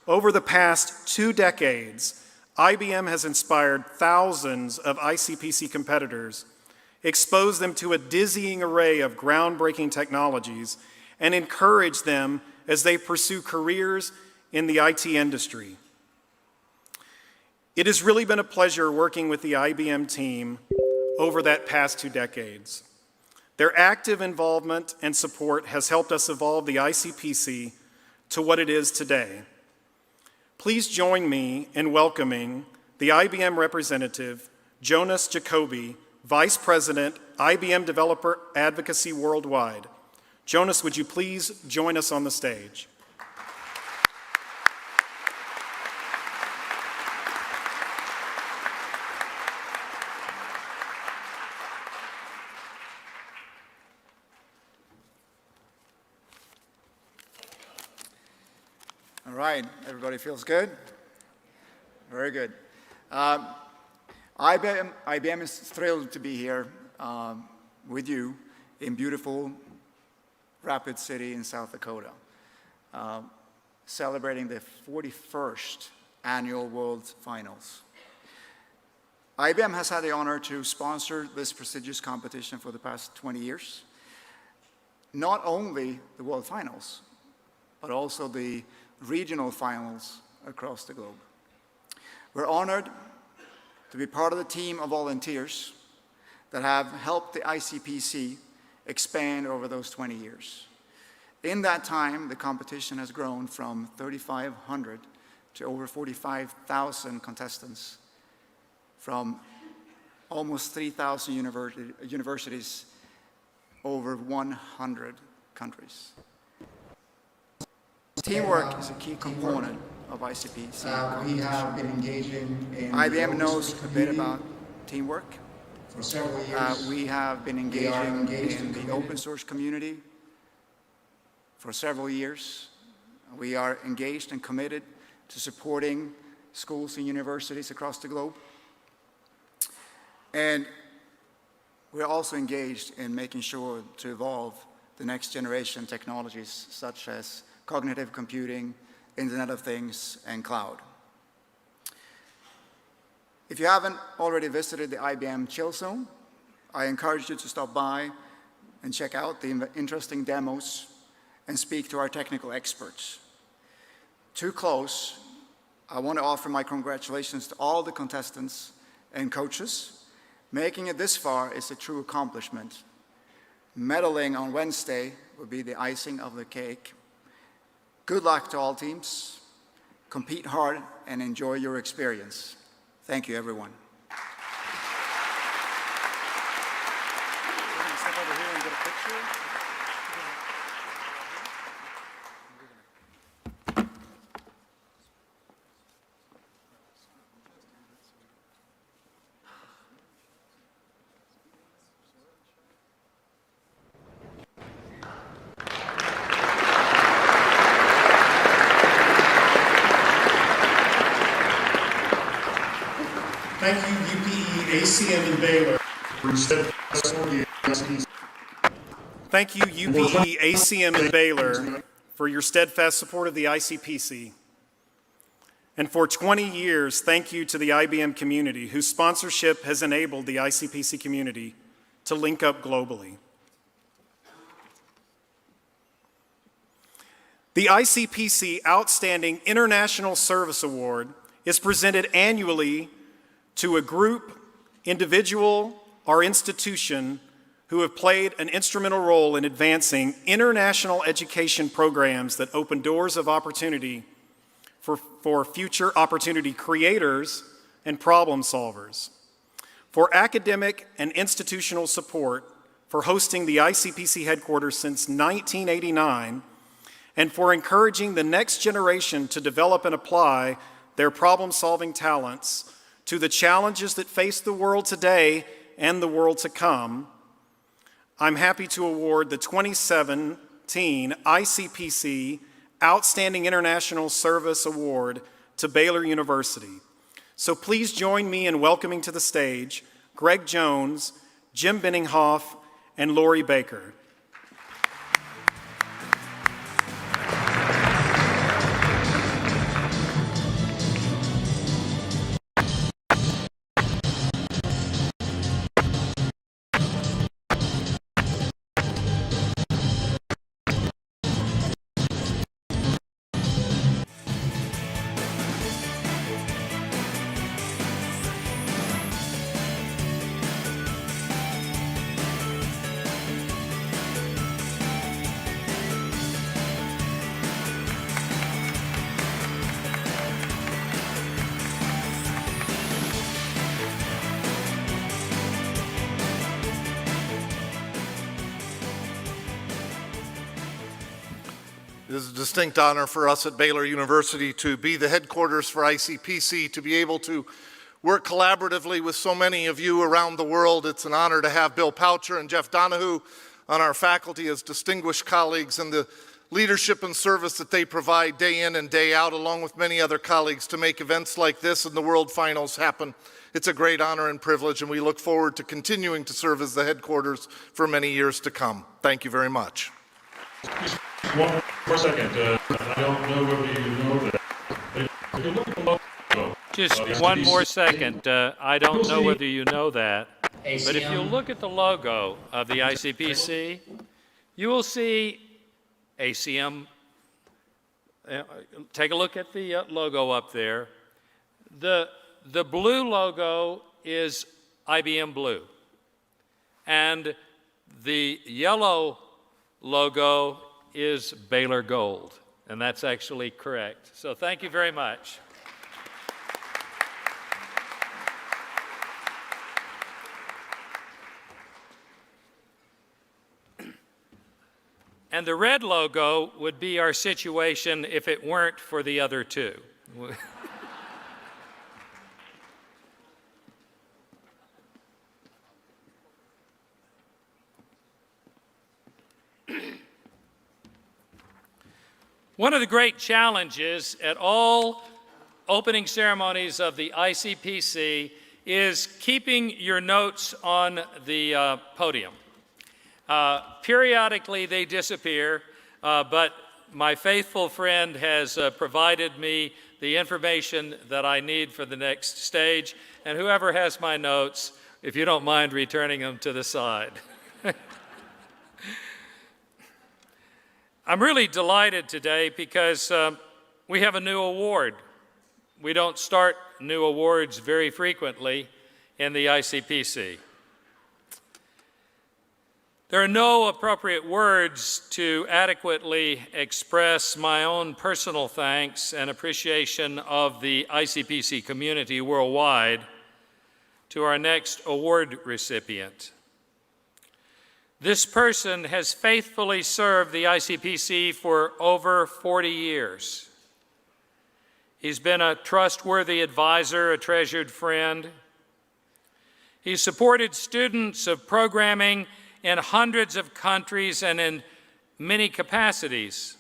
over the past 2 decades, IBM has inspired thousands of ICPC competitors, exposed them to a dizzying array of groundbreaking technologies, and encouraged them as they pursue careers in the IT industry. It has really been a pleasure working with the IBM team over that past 2 decades. Their active involvement and support has helped us evolve the ICPC to what it is today. Please join me in welcoming the IBM representative, Jonas Jacoby, Vice President, IBM Developer Advocacy Worldwide. Jonas, would you please join us on the stage? All right, everybody feels good? Very good. IBM is thrilled to be here with you in beautiful Rapid City in South Dakota, celebrating the 41st Annual World Finals. IBM has had the honor to sponsor this prestigious competition for the past 20 years. Not only the World Finals, but also the regional finals across the globe. We're honored to be part of the team of volunteers that have helped the ICPC expand over those 20 years. In that time, the competition has grown from 3,500 to over 45,000 contestants from almost 3,000 universities over 100 countries. Teamwork is a key component of ICPC. We have been engaging in IBM knows a bit about teamwork. For several years. We have been engaging in the open source community for several years. We are engaged and committed to supporting schools and universities across the globe. And we're also engaged in making sure to evolve the next generation technologies such as cognitive computing, Internet of Things, and cloud. If you haven't already visited the IBM Chill Zone, I encourage you to stop by and check out the interesting demos and speak to our technical experts. To close, I want to offer my congratulations to all the contestants and coaches. Making it this far is a true accomplishment. Medaling on Wednesday will be the icing of the cake. Good luck to all teams. Compete hard and enjoy your experience. Thank you, everyone. Step over here and get a picture. Thank you, UPE, ACM, and Baylor for your steadfast support of the ICPC. Thank you, UPE, ACM, and Baylor for your steadfast support of the ICPC. And for 20 years, thank you to the IBM community whose sponsorship has enabled the ICPC community to link up globally. The ICPC Outstanding International Service Award is presented annually to a group, individual, or institution who have played an instrumental role in advancing international education programs that open doors of opportunity for future opportunity creators and problem solvers, for academic and institutional support for hosting the ICPC headquarters since 1989, and for encouraging the next generation to develop and apply their problem-solving talents to the challenges that face the world today and the world to come, I'm happy to award the 2017 ICPC Outstanding International Service Award to Baylor University. So please join me in welcoming to the stage Greg Jones, Jim Benninghoff, and Lori Baker. It is a distinct honor for us at Baylor University to be the headquarters for ICPC, to be able to work collaboratively with so many of you around the world. It's an honor to have Bill Poacher and Jeff Donohue on our faculty as distinguished colleagues, and the leadership and service that they provide day in and day out, along with many other colleagues, to make events like this and the World Finals happen. It's a great honor and privilege, and we look forward to continuing to serve as the headquarters for many years to come. Thank you very much. One more second. I don't know whether you know that. If you look at the logo, Just one more second. I don't know whether you know that, but if you look at the logo of the ICPC, you will see ACM. Take a look at the logo up there. The blue logo is IBM Blue, and the yellow logo is Baylor Gold, and that's actually correct. So thank you very much. And the red logo would be our situation if it weren't for the other two. One of the great challenges at all opening ceremonies of the ICPC is keeping your notes on the podium. Periodically they disappear, but my faithful friend has provided me the information that I need for the next stage, and whoever has my notes, if you don't mind returning them to the side. I'm really delighted today because we have a new award. We don't start new awards very frequently in the ICPC. There are no appropriate words to adequately express my own personal thanks and appreciation of the ICPC community worldwide to our next award recipient. This person has faithfully served the ICPC for over 40 years. He's been a trustworthy advisor, a treasured friend. He's supported students of programming in hundreds of countries and in many capacities.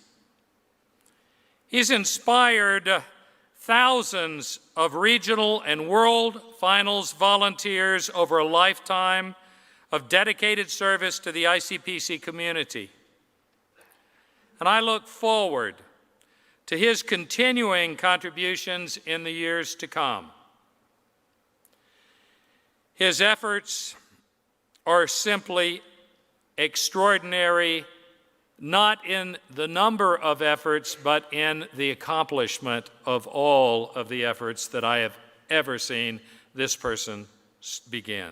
He's inspired thousands of regional and world finals volunteers over a lifetime of dedicated service to the ICPC community. And I look forward to his continuing contributions in the years to come. His efforts are simply extraordinary, not in the number of efforts, but in the accomplishment of all of the efforts that I have ever seen this person begin.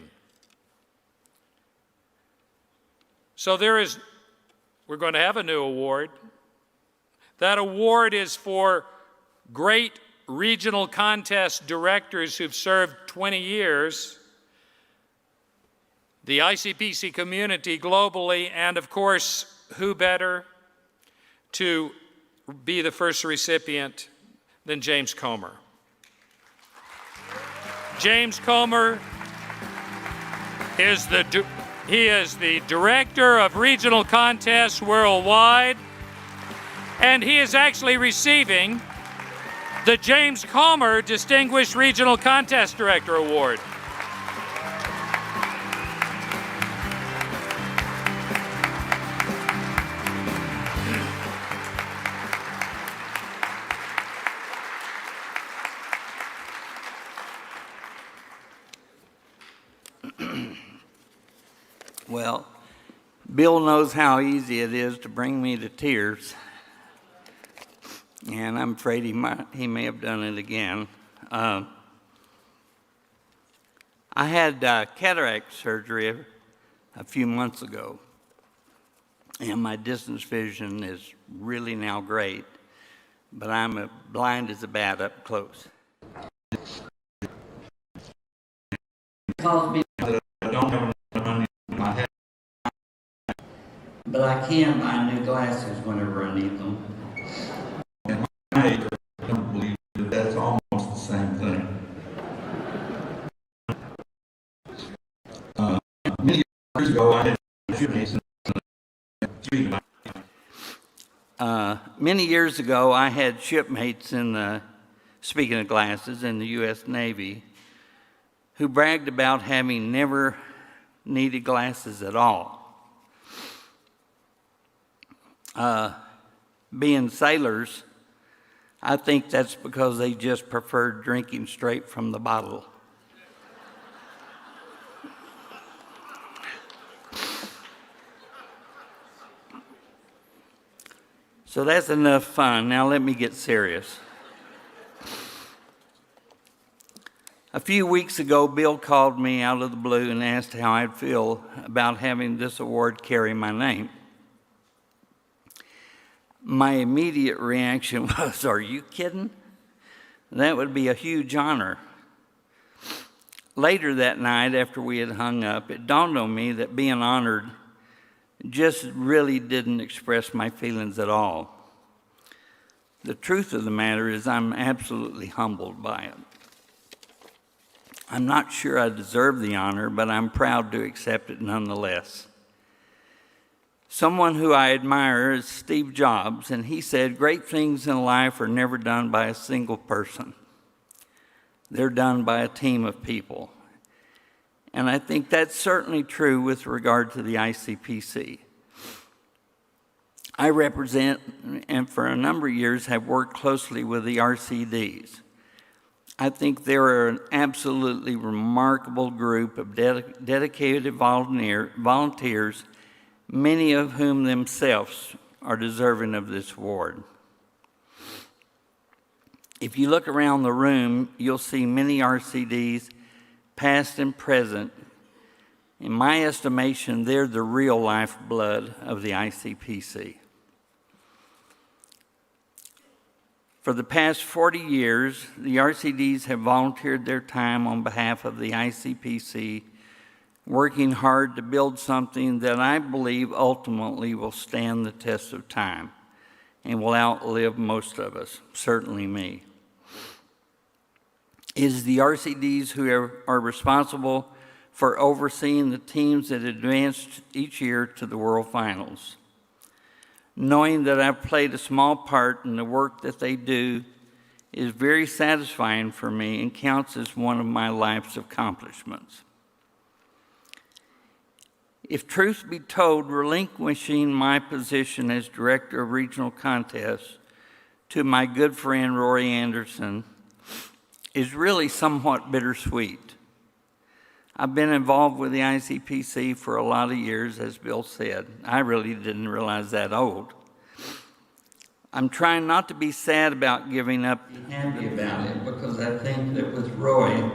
So we're going to have a new award. That award is for great regional contest directors who've served 20 years, the ICPC community globally, and of course, who better to be the first recipient than James Comer. James Comer is the Director of Regional Contests Worldwide, and he is actually receiving the James Comer Distinguished Regional Contest Director Award. Well, Bill knows how easy it is to bring me to tears, and I'm afraid he may have done it again. I had cataract surgery a few months ago, and my distance vision is really now great, but I'm blind as a bat up close. Calls me that I don't have enough money in my head, but I can buy new glasses whenever I need them. And I don't believe that that's almost the same thing. Many years ago, I had shipmates. Many years ago, I had shipmates in the, speaking of glasses, in the U.S. Navy, who bragged about having never needed glasses at all. Being sailors, I think that's because they just preferred drinking straight from the bottle. So that's enough fun. Now let me get serious. A few weeks ago, Bill called me out of the blue and asked how I'd feel about having this award carry my name. My immediate reaction was, "Are you kidding? That would be a huge honor." Later that night, after we had hung up, it dawned on me that being honored just really didn't express my feelings at all. The truth of the matter is I'm absolutely humbled by it. I'm not sure I deserve the honor, but I'm proud to accept it nonetheless. Someone who I admire is Steve Jobs, and he said, "Great things in life are never done by a single person. They're done by a team of people." And I think that's certainly true with regard to the ICPC. I represent, and for a number of years have worked closely with the RCDs. I think they're an absolutely remarkable group of dedicated volunteers, many of whom themselves are deserving of this award. If you look around the room, you'll see many RCDs, past and present. In my estimation, they're the real lifeblood of the ICPC. For the past 40 years, the RCDs have volunteered their time on behalf of the ICPC, working hard to build something that I believe ultimately will stand the test of time and will outlive most of us, certainly me. It is the RCDs who are responsible for overseeing the teams that advanced each year to the World Finals. Knowing that I've played a small part in the work that they do is very satisfying for me and counts as one of my life's accomplishments. If truth be told, relinquishing my position as Director of Regional Contests to my good friend Rory Anderson is really somewhat bittersweet. I've been involved with the ICPC for a lot of years, as Bill said. I really didn't realize that old. I'm trying not to be sad about giving up. Happy about it, because I think that with Roy,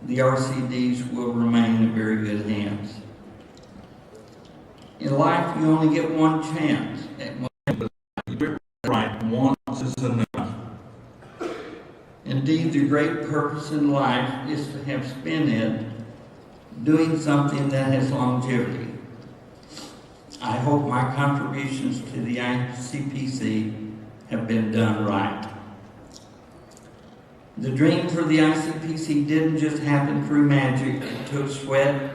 the RCDs will remain in very good hands. In life, you only get one chance. Right, once is enough. Indeed, the great purpose in life is to have spent it doing something that has longevity. I hope my contributions to the ICPC have been done right. The dream for the ICPC didn't just happen through magic. It took sweat,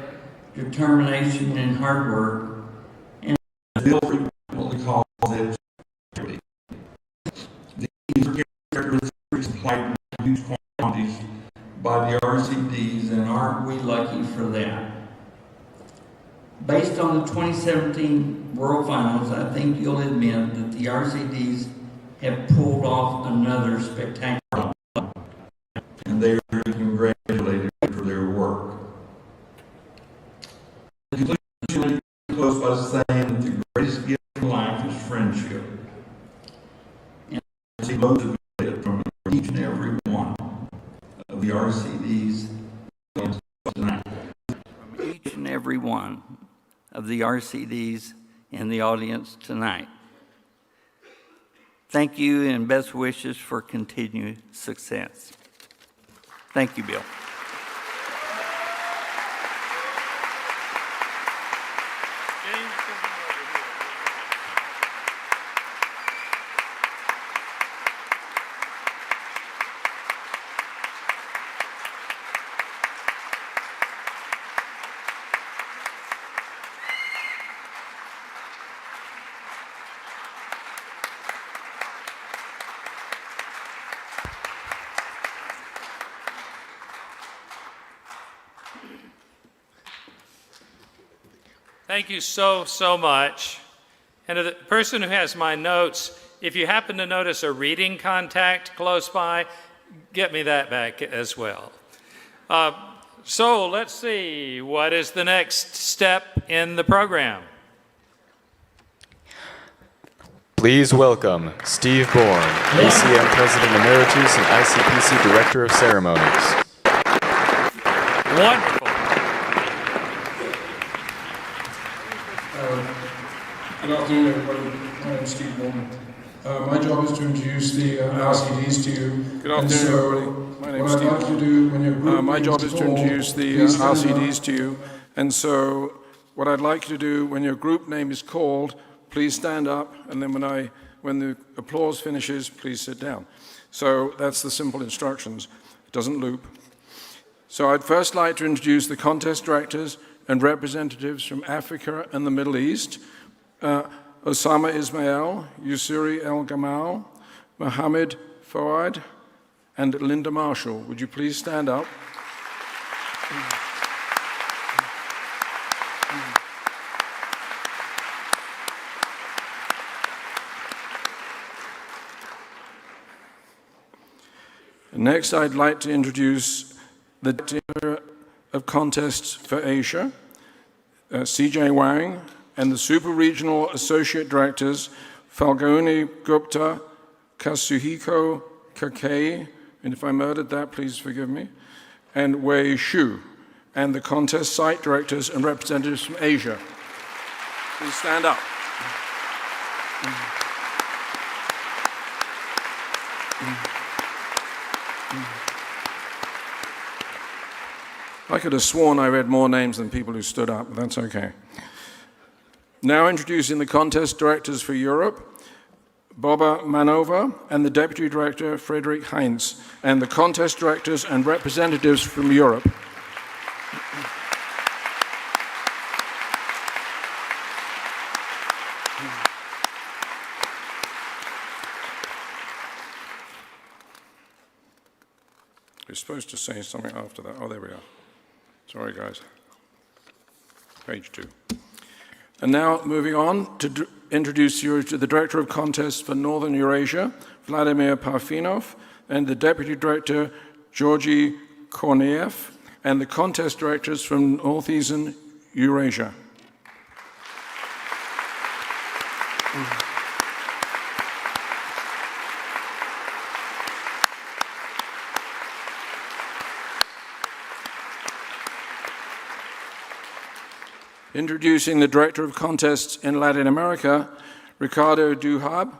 determination, and hard work. And Bill frequently calls it charity. These are characteristics supplied in huge quantities by the RCDs, and aren't we lucky for that? Based on the 2017 World Finals, I think you'll admit that the RCDs have pulled off another spectacular, and they are congratulated for their work. In conclusion, I close by saying that the greatest gift in life is friendship. And I see loads of it from each and every one of the RCDs tonight. From each and every one of the RCDs in the audience tonight. Thank you and best wishes for continued success. Thank you, Bill. Thank you so much. And to the person who has my notes, if you happen to notice a reading contact close by, get me that back as well. So let's see, what is the next step in the program? Please welcome Steve Bourne, ACM President Emeritus and ICPC Director of Ceremonies. Wonderful. Good afternoon, everybody. My name is Steve Bourne. My job is to introduce the RCDs to you. Good afternoon, everybody. My name is Steve. What I'd like you to do when your group my job is to introduce the RCDs to you. And so, what I'd like you to do when your group name is called, please stand up, and then when the applause finishes, please sit down. So that's the simple instructions. It doesn't loop. So I'd first like to introduce the contest directors and representatives from Africa and the Middle East. Osama Ismail, Yusuri El Gamal, Mohammed Fouad, and Linda Marshall. Would you please stand up? Next, I'd like to introduce the Director of Contests for Asia, CJ Wang, and the Super Regional Associate Directors, Falguni Gupta, Kazuhiko Kakei, and if I murdered that, please forgive me, and Wei Shu, and the Contest Site Directors and representatives from Asia. Please stand up. I could have sworn I read more names than people who stood up, but that's okay. Now introducing the contest directors for Europe, Boba Manova, and the Deputy Director, Frederick Heinz, and the contest directors and representatives from Europe. You're supposed to say something after that. Oh, there we are. Sorry, guys. Page 2. And now, moving on to introduce you to the Director of Contests for Northern Eurasia, Vladimir Parfinov, and the Deputy Director, Georgy Korneyev, and the contest directors from Northeastern Eurasia. Introducing the Director of Contests in Latin America, Ricardo Duhab,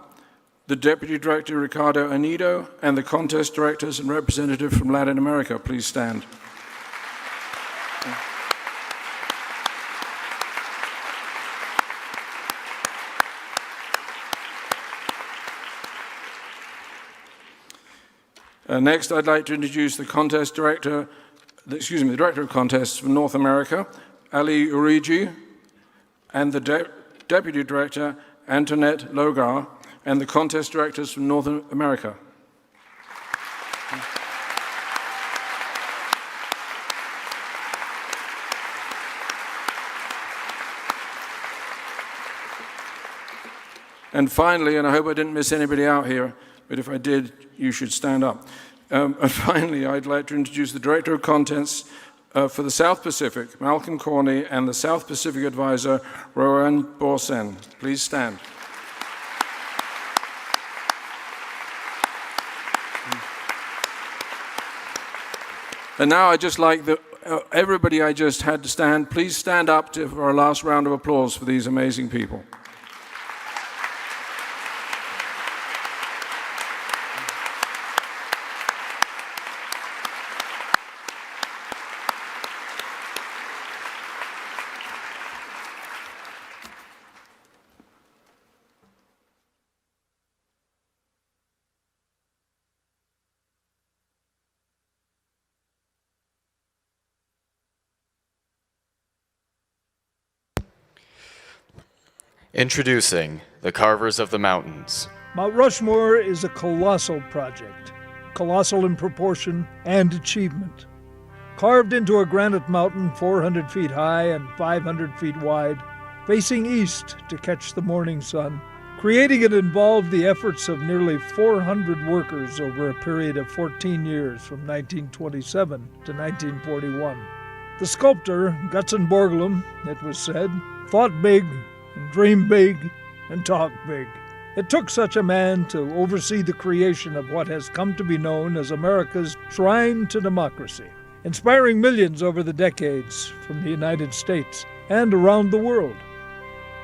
the Deputy Director, Ricardo Anido, and the contest directors and representative from Latin America. Please stand. Next, I'd like to introduce the Director of Contests for North America, Ali Uriji, and the Deputy Director, Antoinette Logar, and the Contest Directors from North America. And finally, and I hope I didn't miss anybody out here, but if I did, you should stand up. And finally, I'd like to introduce the Director of Contests for the South Pacific, Malcolm Corney, and the South Pacific Advisor, Rowan Borsen. Please stand. And now I'd just like everybody I just had to stand, please stand up for our last round of applause for these amazing people. Introducing the Carvers of the Mountains. Mount Rushmore is a colossal project, colossal in proportion and achievement. Carved into a granite mountain 400 feet high and 500 feet wide, facing east to catch the morning sun, creating it involved the efforts of nearly 400 workers over a period of 14 years from 1927 to 1941. The sculptor, Gutzon Borglum, it was said, thought big, and dream big, and talk big. It took such a man to oversee the creation of what has come to be known as America's Shrine to Democracy, inspiring millions over the decades from the United States and around the world.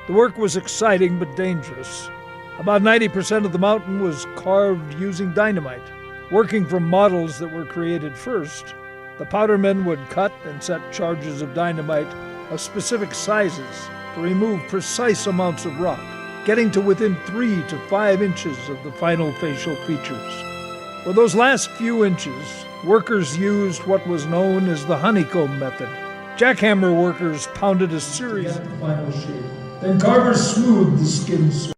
The work was exciting but dangerous. About 90% of the mountain was carved using dynamite. Working from models that were created first, the powdermen would cut and set charges of dynamite of specific sizes to remove precise amounts of rock, getting to within 3 to 5 inches of the final facial features. For those last few inches, workers used what was known as the honeycomb method. Jackhammer workers pounded a series of final shape. Then carvers smoothed the skin surface.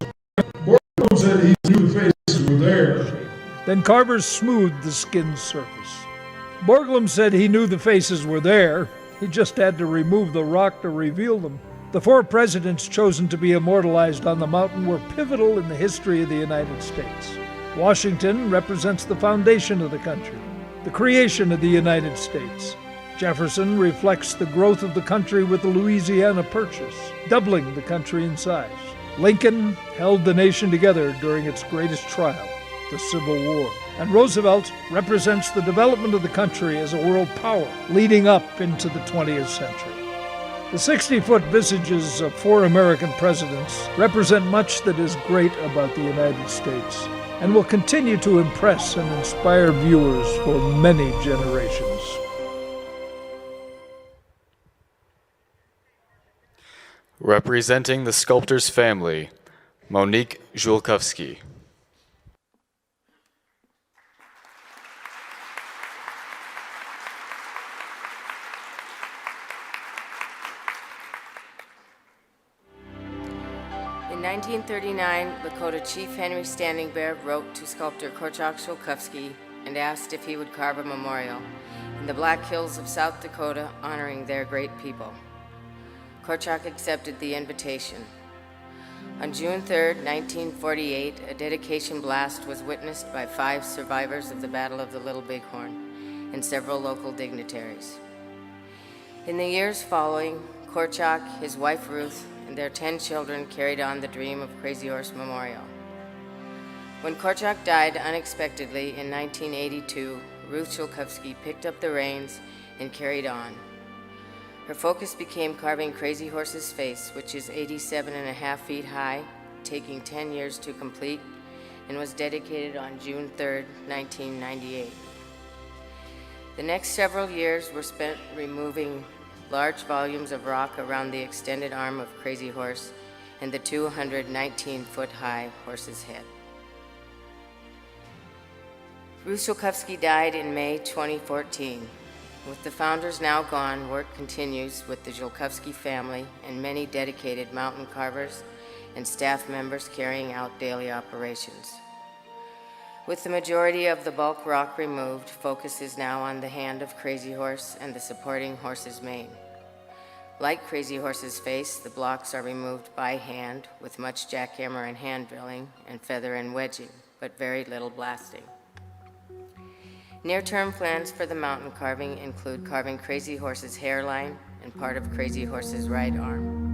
Borglum said he knew the faces were there. Then carvers smoothed the skin surface. Borglum said he knew the faces were there. He just had to remove the rock to reveal them. The 4 presidents chosen to be immortalized on the mountain were pivotal in the history of the United States. Washington represents the foundation of the country, the creation of the United States. Jefferson reflects the growth of the country with the Louisiana Purchase, doubling the country in size. Lincoln held the nation together during its greatest trial, the Civil War. And Roosevelt represents the development of the country as a world power, leading up into the 20th century. The 60-foot visages of 4 American presidents represent much that is great about the United States and will continue to impress and inspire viewers for many generations. Representing the sculptor's family, Monique Julkowski. In 1939, Dakota Chief Henry Standing Bear wrote to sculptor Korczak Julkowski and asked if he would carve a memorial in the Black Hills of South Dakota honoring their great people. Korczak accepted the invitation. On June 3, 1948, a dedication blast was witnessed by 5 survivors of the Battle of the Little Bighorn and several local dignitaries. In the years following, Korczak, his wife Ruth, and their 10 children carried on the dream of Crazy Horse Memorial. When Korczak died unexpectedly in 1982, Ruth Julkowski picked up the reins and carried on. Her focus became carving Crazy Horse's face, which is 87.5 feet high, taking 10 years to complete, and was dedicated on June 3, 1998. The next several years were spent removing large volumes of rock around the extended arm of Crazy Horse and the 219-foot-high horse's head. Bruce Olkowski died in May 2014. With the founders now gone, work continues with the Olkowski family and many dedicated mountain carvers and staff members carrying out daily operations. With the majority of the bulk rock removed, focus is now on the hand of Crazy Horse and the supporting horse's mane. Like Crazy Horse's face, the blocks are removed by hand with much jackhammer and hand drilling and feather and wedging, but very little blasting. Near-term plans for the mountain carving include carving Crazy Horse's hairline and part of Crazy Horse's right arm.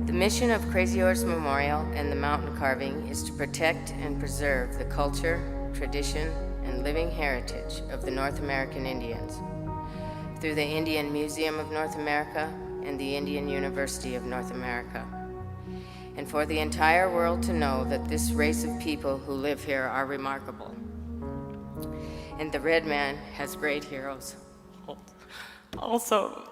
The mission of Crazy Horse Memorial and the mountain carving is to protect and preserve the culture, tradition, and living heritage of the North American Indians through the Indian Museum of North America and the Indian University of North America, and for the entire world to know that this race of people who live here are remarkable. And the Red Man has great heroes. Also,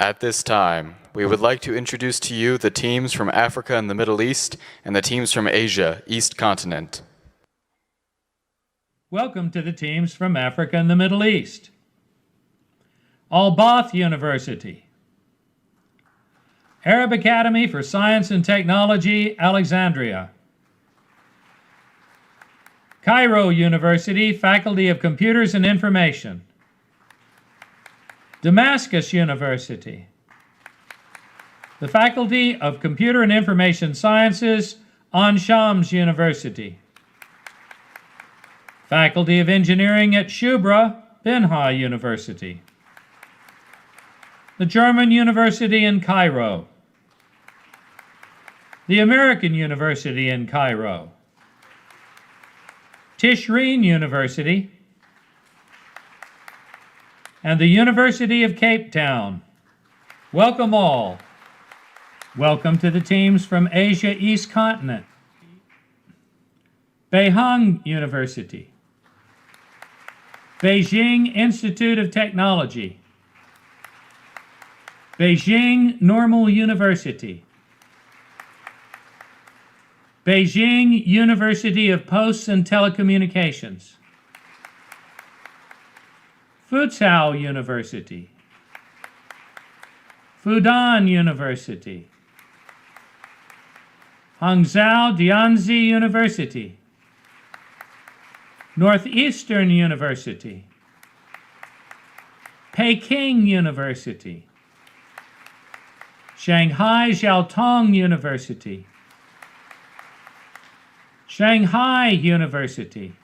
At this time, we would like to introduce to you the teams from Africa and the Middle East and the teams from Asia, East Continent. Welcome to the teams from Africa and the Middle East. Al-Bath University. Arab Academy for Science and Technology, Alexandria. Cairo University, Faculty of Computers and Information. Damascus University, the Faculty of Computer and Information Sciences, Ain Shams University. Faculty of Engineering at Shubra, Binha University. The German University in Cairo. The American University in Cairo. Tishreen University, and the University of Cape Town. Welcome all. Welcome to the teams from Asia East Continent. Beihang University. Beijing Institute of Technology. Beijing Normal University. Beijing University of Posts and Telecommunications. Futsal University, Fudan University, Hangzhou Dianzi University, Northeastern University, Peking University, Shanghai Jiaotong University, Shanghai University,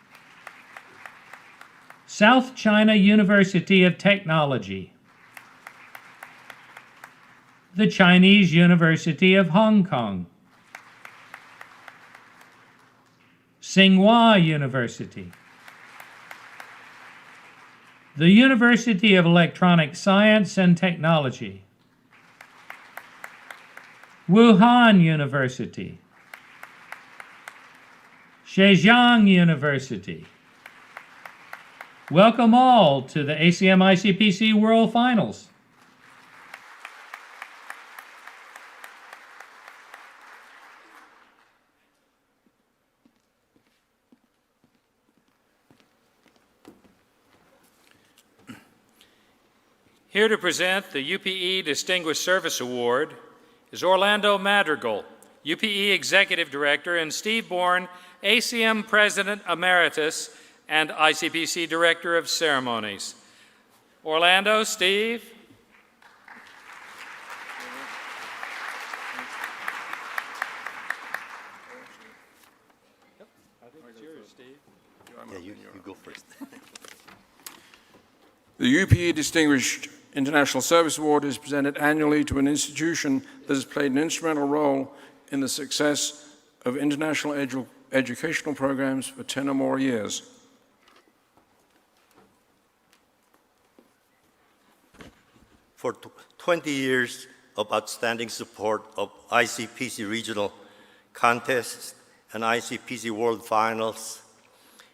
South China University of Technology, the Chinese University of Hong Kong, Tsinghua University, the University of Electronic Science and Technology, Wuhan University, Zhejiang University. Welcome all to the ACM ICPC World Finals. Here to present the UPE Distinguished Service Award is Orlando Madrigal, UPE Executive Director, and Steve Bourne, ACM President Emeritus and ICPC Director of Ceremonies. Orlando, Steve. Yeah, you go first. The UPE Distinguished International Service Award is presented annually to an institution that has played an instrumental role in the success of international educational programs for 10 or more years. For 20 years of outstanding support of ICPC regional contests and ICPC World Finals,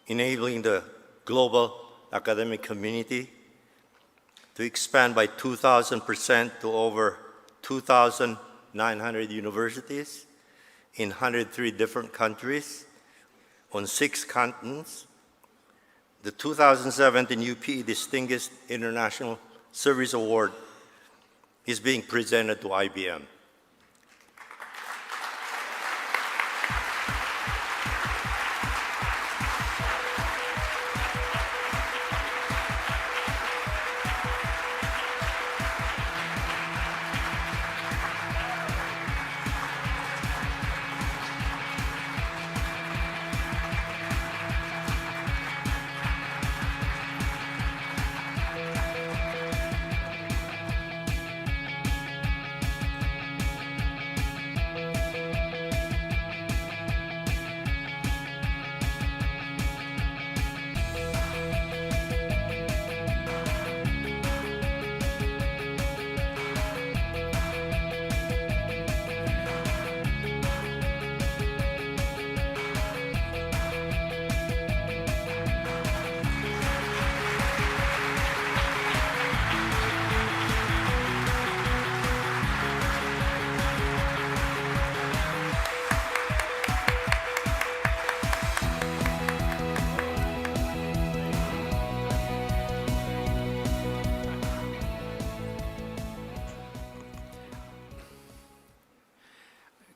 enabling the global academic community to expand by 2,000% to over 2,900 universities in 103 different countries on 6 continents. The 2017 UP Distinguished International Service Award is being presented to IBM.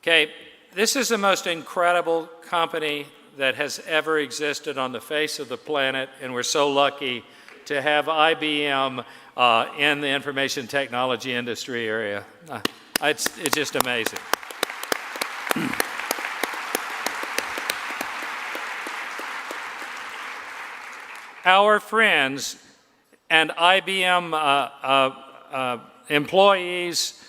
Okay, this is the most incredible company that has ever existed on the face of the planet, and we're so lucky to have IBM in the information technology industry area. It's just amazing. Our friends and IBM employees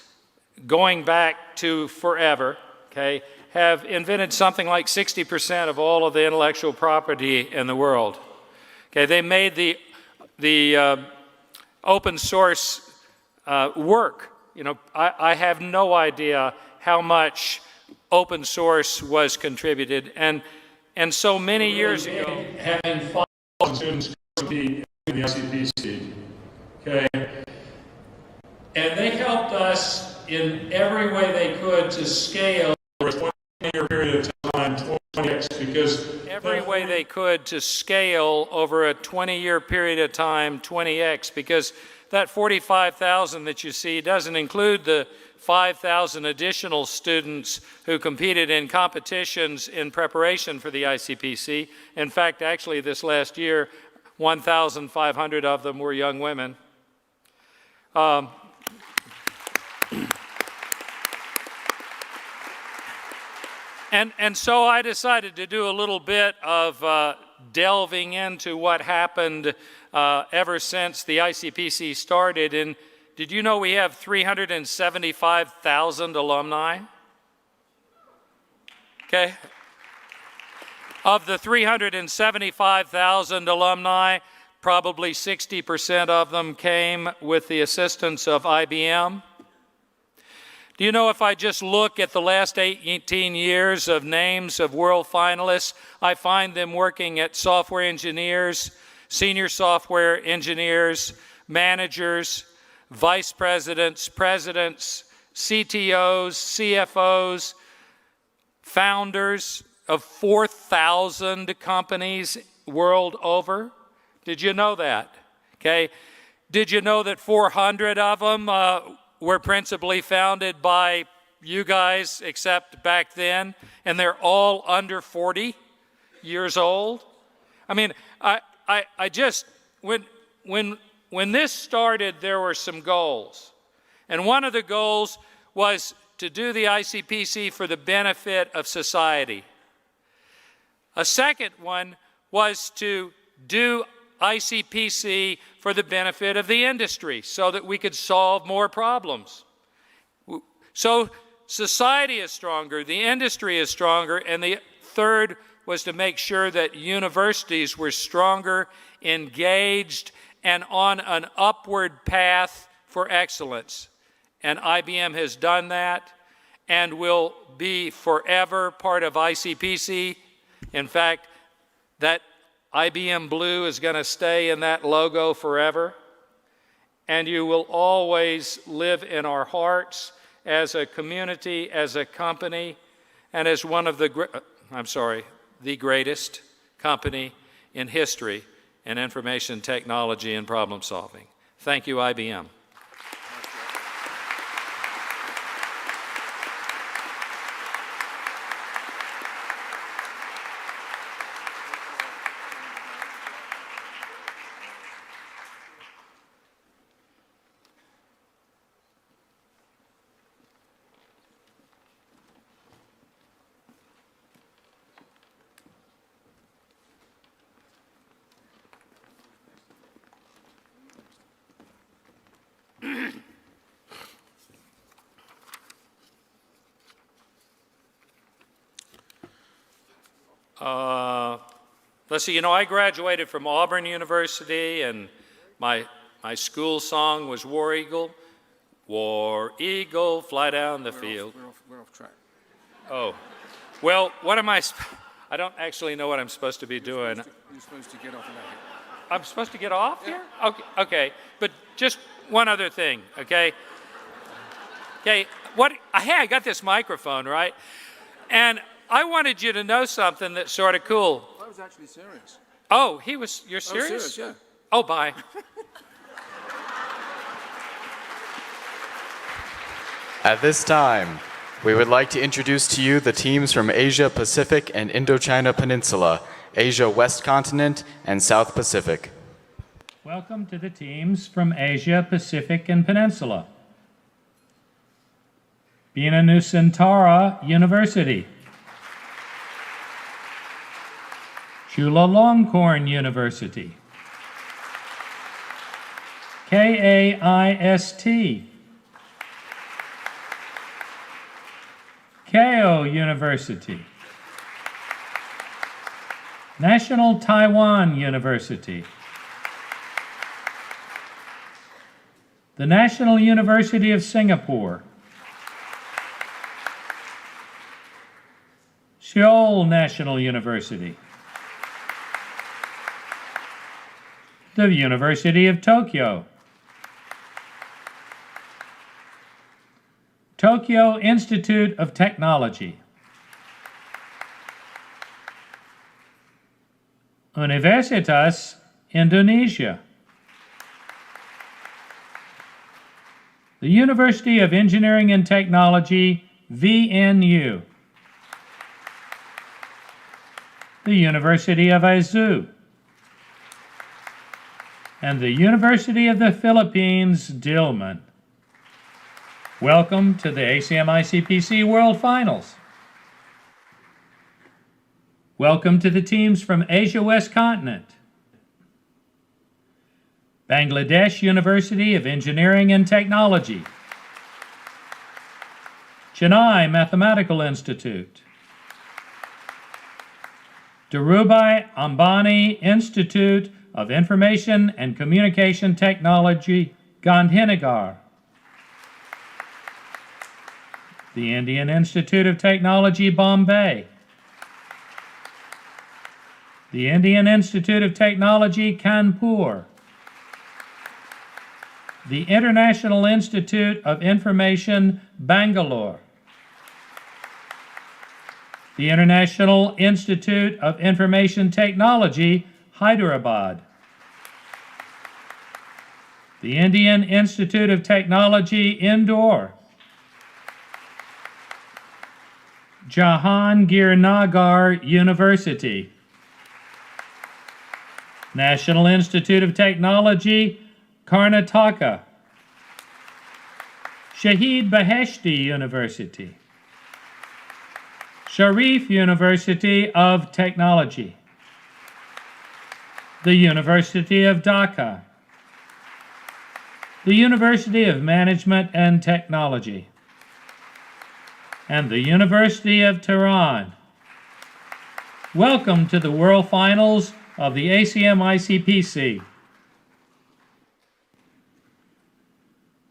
going back to forever, okay, have invented something like 60% of all of the intellectual property in the world. Okay, they made the open source work. You know, I have no idea how much open source was contributed, and so many years ago, having 5,000 students compete in the Icpc, okay, and they helped us in every way they could to scale over a 20-year period of time, 20x, because every way they could to scale over a 20-year period of time, 20x, because that 45,000 that you see doesn't include the 5,000 additional students who competed in competitions in preparation for the ICPC. In fact, actually this last year, 1,500 of them were young women. And so I decided to do a little bit of delving into what happened ever since the ICPC started. And did you know we have 375,000 alumni? Okay. Of the 375,000 alumni, probably 60% of them came with the assistance of IBM. Do you know, if I just look at the last 18 years of names of world finalists, I find them working at software engineers, senior software engineers, managers, vice presidents, presidents, CTOs, CFOs, founders of 4,000 companies world over. Did you know that? Okay. Did you know that 400 of them were principally founded by you guys, except back then, and they're all under 40 years old? I mean, I just, when this started, there were some goals. And one of the goals was to do the ICPC for the benefit of society. A second one was to do ICPC for the benefit of the industry so that we could solve more problems. So society is stronger, the industry is stronger, and the third was to make sure that universities were stronger, engaged, and on an upward path for excellence. And IBM has done that and will be forever part of Icpc. In fact, that IBM blue is going to stay in that logo forever. And you will always live in our hearts as a community, as a company, and as one of the greatest company in history in information technology and problem solving. Thank you, IBM. Let's see, I graduated from Auburn University, and my school song was War Eagle. War Eagle, fly down the field. We're off track. Oh, well, what am I don't actually know what I'm supposed to be doing. You're supposed to get off of that. I'm supposed to get off here? Okay, but just one other thing, okay? Okay, hey, I got this microphone, right? And I wanted you to know something that's sort of cool. I was actually serious. Oh, you're serious? I was serious, yeah. Oh, bye. At this time, we would like to introduce to you the teams from Asia Pacific and Indochina Peninsula, Asia West Continent, and South Pacific. Welcome to the teams from Asia, Pacific, and Peninsula. Bina Nusantara University. Chulalongkorn University. KAIST. Keio University. National Taiwan University. The National University of Singapore. Seoul National University. The University of Tokyo. Tokyo Institute of Technology. Universitas Indonesia. The University of Engineering and Technology, VNU. The University of Aizu. And the University of the Philippines, Diliman. Welcome to the ACM Icpc World Finals. Welcome to the teams from Asia West Continent. Bangladesh University of Engineering and Technology. Chennai Mathematical Institute. Dhirubhai Ambani Institute of Information and Communication Technology, Gandhinagar. The Indian Institute of Technology, Bombay. The Indian Institute of Technology, Kanpur. The International Institute of Information, Bangalore. The International Institute of Information Technology, Hyderabad. The Indian Institute of Technology, Indore. Jahangirnagar University. National Institute of Technology, Karnataka. Shahid Beheshti University. Sharif University of Technology. The University of Dhaka. The University of Management and Technology. And the University of Tehran. Welcome to the World Finals of the ACM ICPC.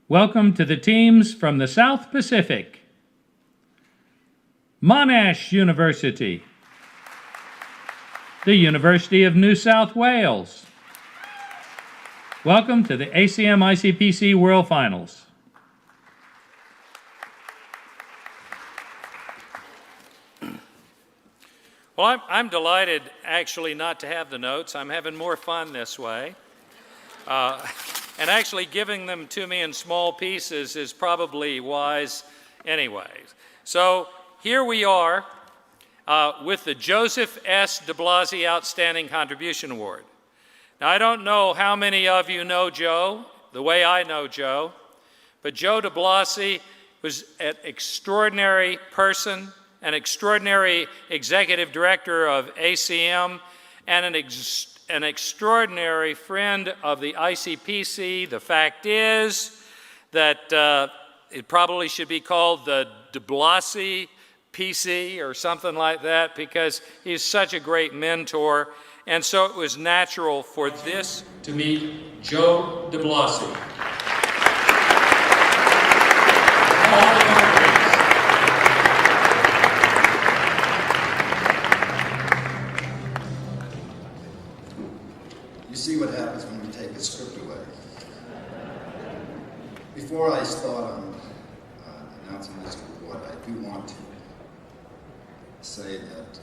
Welcome to the teams from the South Pacific. Monash University, the University of New South Wales. Welcome to the ACM ICPC World Finals. Well, I'm delighted actually not to have the notes. I'm having more fun this way. And actually giving them to me in small pieces is probably wise anyway. So here we are with the Joseph S. de Blasio Outstanding Contribution Award. Now, I don't know how many of you know Joe the way I know Joe, but Joe de Blasio was an extraordinary person, an extraordinary executive director of ACM, and an extraordinary friend of the ICPC. The fact is that it probably should be called the de Blasio PC or something like that, because he's such a great mentor. And so it was natural for this to meet Joe de Blasio. You see what happens when you take a script away. Before I start on announcing this award, I do want to say that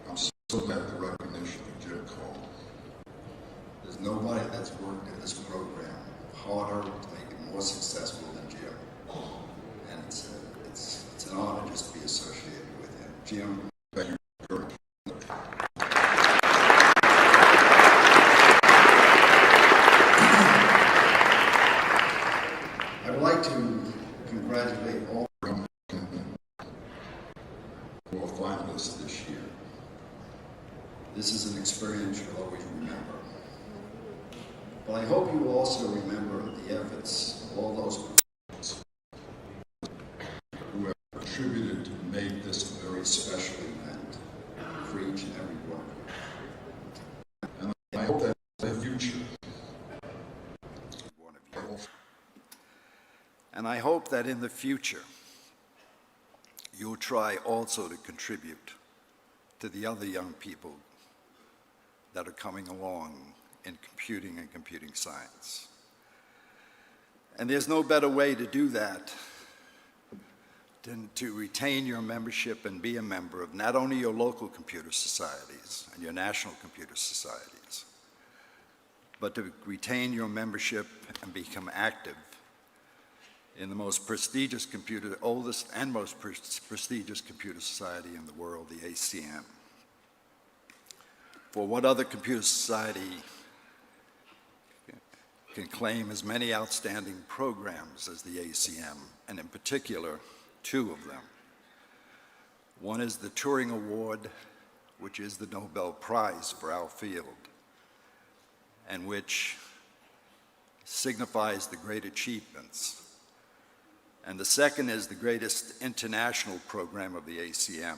I'm so glad the recognition of Jim Cole. There's nobody that's worked in this program harder to make it more successful than Jim. And it's an honor just to be associated with him. Jim, thank you very much. I'd like to congratulate all finalists this year. This is an experience you'll always remember. But I hope you will also remember the efforts of all those professionals who have contributed to make this a very special event for each and every one of you. And I hope that in the future, you'll try also to contribute to the other young people that are coming along in computing and computing science. And there's no better way to do that than to retain your membership and be a member of not only your local computer societies and your national computer societies, but to retain your membership and become active in the most prestigious oldest and most prestigious computer society in the world, the ACM. For what other computer society can claim as many outstanding programs as the ACM, and in particular, two of them. One is the Turing Award, which is the Nobel Prize for our field, and which signifies the great achievements. And the second is the greatest international program of the ACM,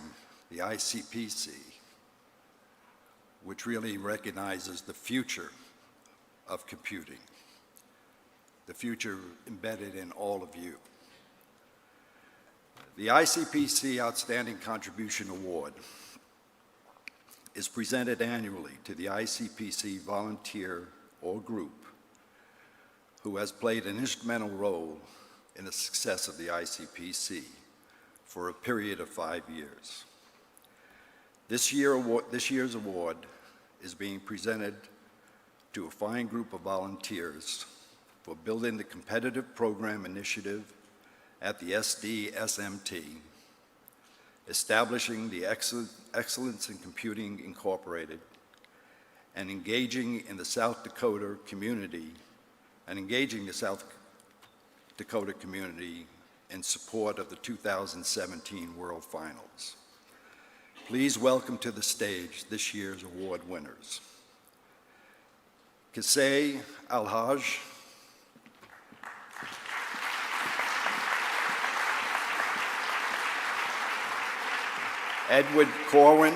the Icpc, which really recognizes the future of computing, the future embedded in all of you. The Icpc Outstanding Contribution Award is presented annually to the Icpc volunteer or group who has played an instrumental role in the success of the Icpc for a period of 5 years. This year's award is being presented to a fine group of volunteers for building the competitive program initiative at the SD-SMT, establishing the Excellence in Computing Incorporated, and engaging the South Dakota community in support of the 2017 World Finals. Please welcome to the stage this year's award winners. Kasey Alhaj, Edward Corwin,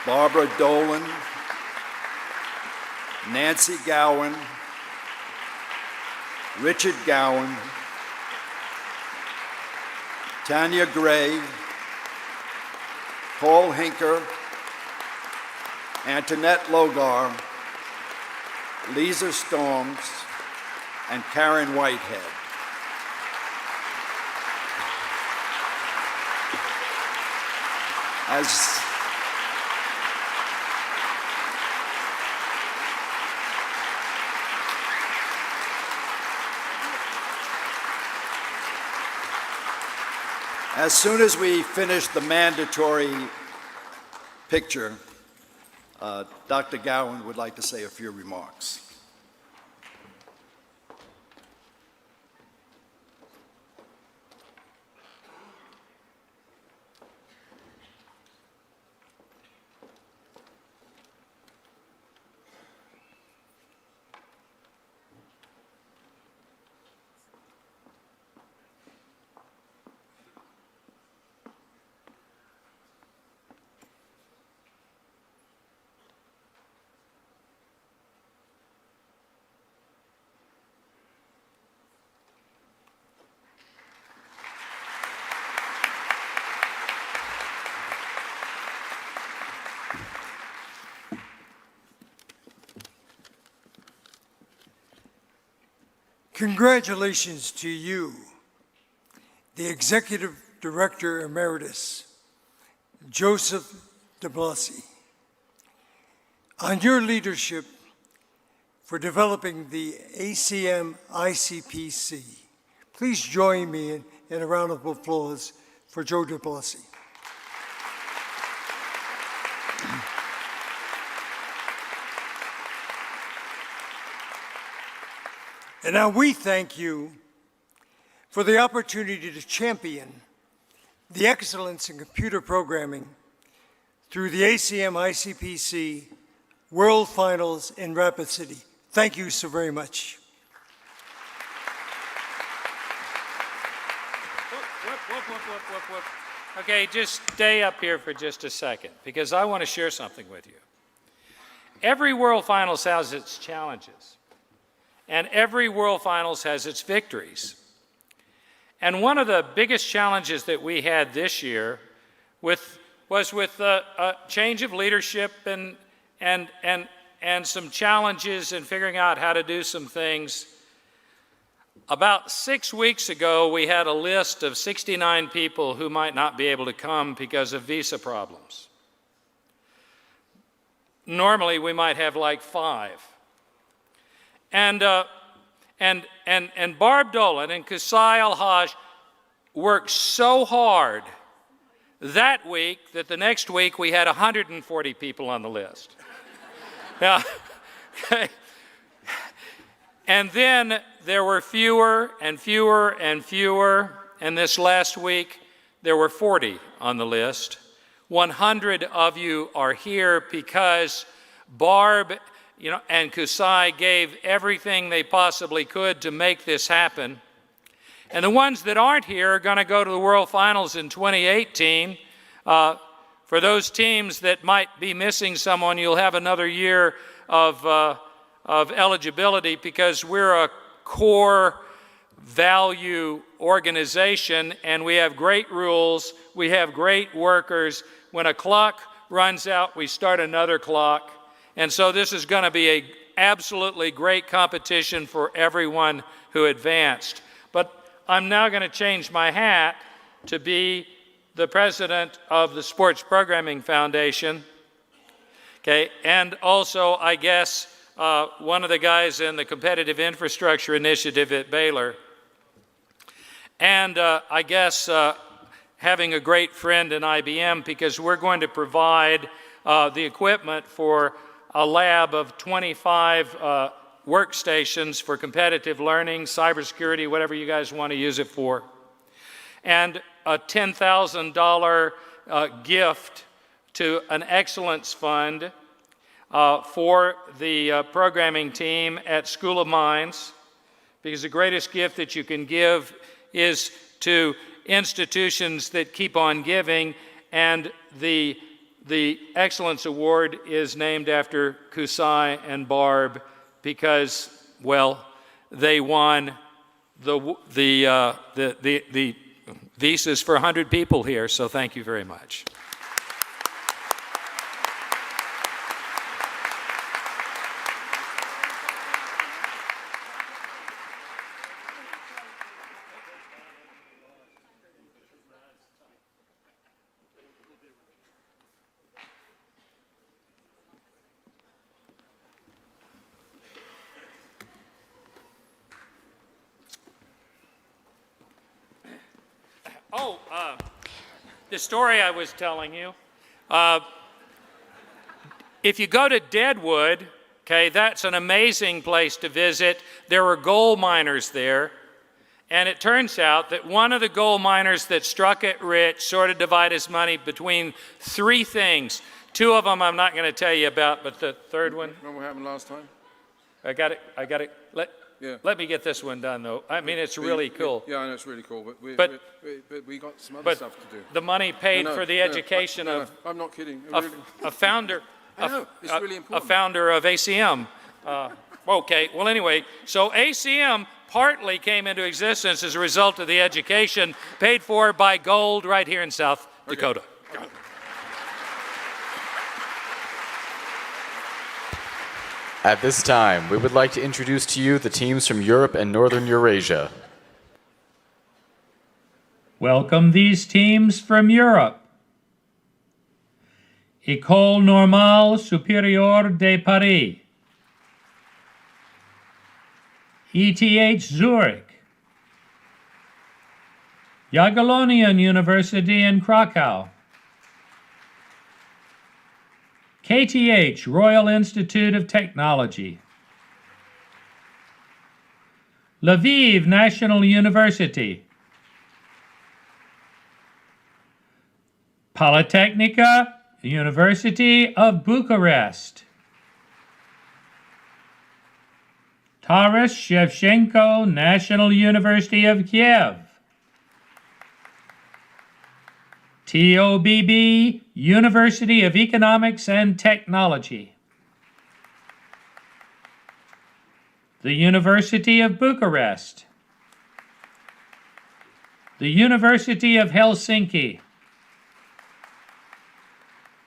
Barbara Dolan, Nancy Gowan, Richard Gowan, Tanya Gray, Paul Hinker, Antoinette Logar, Lisa Storms, and Karen Whitehead. As soon as we finish the mandatory picture, Dr. Gowan would like to say a few remarks. Congratulations to you, the Executive Director Emeritus, Joseph de Blasio, on your leadership for developing the ACM Icpc. Please join me in a round of applause for Joe de Blasio. And now we thank you for the opportunity to champion the excellence in computer programming through the ACM Icpc World Finals in Rapid City. Thank you so very much. Okay, just stay up here for just a second, because I want to share something with you. Every World Finals has its challenges, and every World Finals has its victories. And one of the biggest challenges that we had this year was with a change of leadership and some challenges in figuring out how to do some things. About 6 weeks ago, we had a list of 69 people who might not be able to come because of visa problems. Normally, we might have like 5. And Barb Dolan and Qusay Al-Haj worked so hard that week that the next week we had 140 people on the list. Now, okay. And then there were fewer and fewer and fewer, and this last week there were 40 on the list. 100 of you are here because Barb and Qusay gave everything they possibly could to make this happen. And the ones that aren't here are going to go to the World Finals in 2018. For those teams that might be missing someone, you'll have another year of eligibility, because we're a core value organization and we have great rules, we have great workers. When a clock runs out, we start another clock. And so this is going to be an absolutely great competition for everyone who advanced. But I'm now going to change my hat to be the president of the Sports Programming Foundation. Okay, and also, I guess, one of the guys in the Competitive Infrastructure Initiative at Baylor. And I guess having a great friend in IBM, because we're going to provide the equipment for a lab of 25 workstations for competitive learning, cybersecurity, whatever you guys want to use it for. And a $10,000 gift to an excellence fund for the programming team at School of Mines, because the greatest gift that you can give is to institutions that keep on giving, and the Excellence Award is named after Kusai and Barb because, well, they won the visas for 100 people here, so thank you very much. The story I was telling you, if you go to Deadwood, okay, that's an amazing place to visit. There were gold miners there, and it turns out that one of the gold miners that struck it rich sort of divided his money between three things. Two of them I'm not going to tell you about, but the third one. Remember what happened last time? I got it. Let me get this one done, though. I mean, it's really cool. Yeah, I know it's really cool, but we got some other stuff to do. The money paid for the education of. I'm not kidding. A founder. I know, it's really important. A founder of ACM. Okay, well, anyway, so ACM partly came into existence as a result of the education paid for by gold right here in South Dakota. At this time, we would like to introduce to you the teams from Europe and Northern Eurasia. Welcome these teams from Europe. École Normale Supérieure de Paris, ETH Zurich, Jagiellonian University in Krakow, KTH Royal Institute of Technology, Lviv National University, Polytechnica University of Bucharest, Taras Shevchenko National University of Kiev, TOBB University of Economics and Technology, the University of Bucharest, the University of Helsinki,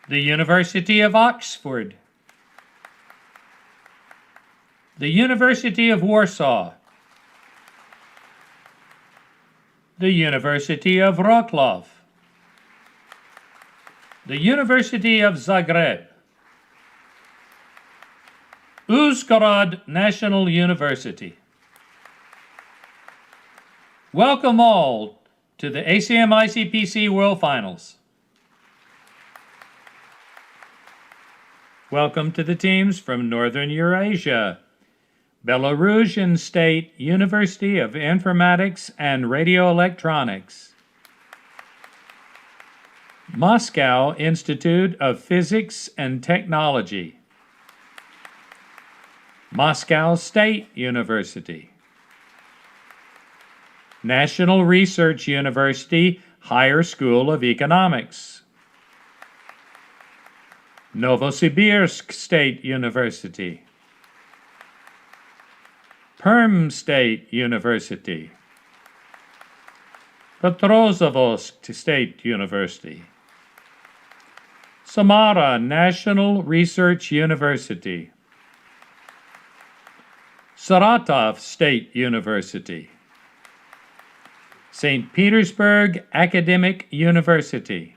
the University of Oxford, the University of Warsaw, the University of Wrocław, the University of Zagreb, Uzhhorod National University. Welcome all to the ACM Icpc World Finals. Welcome to the teams from Northern Eurasia, Belarusian State University of Informatics and Radio Electronics, Moscow Institute of Physics and Technology, Moscow State University, National Research University Higher School of Economics, Novosibirsk State University, Perm State University, Petrozavodsk State University, Samara National Research University, Saratov State University, St. Petersburg Academic University,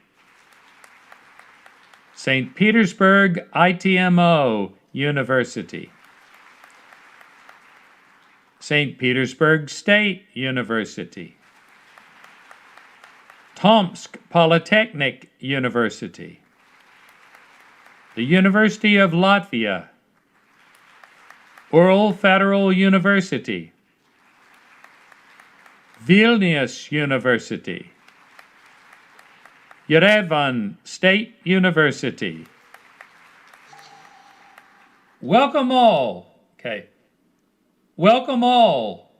St. Petersburg ITMO University, St. Petersburg State University, Tomsk Polytechnic University, the University of Latvia, Ural Federal University, Vilnius University, Yerevan State University. Welcome all. Okay. Welcome all.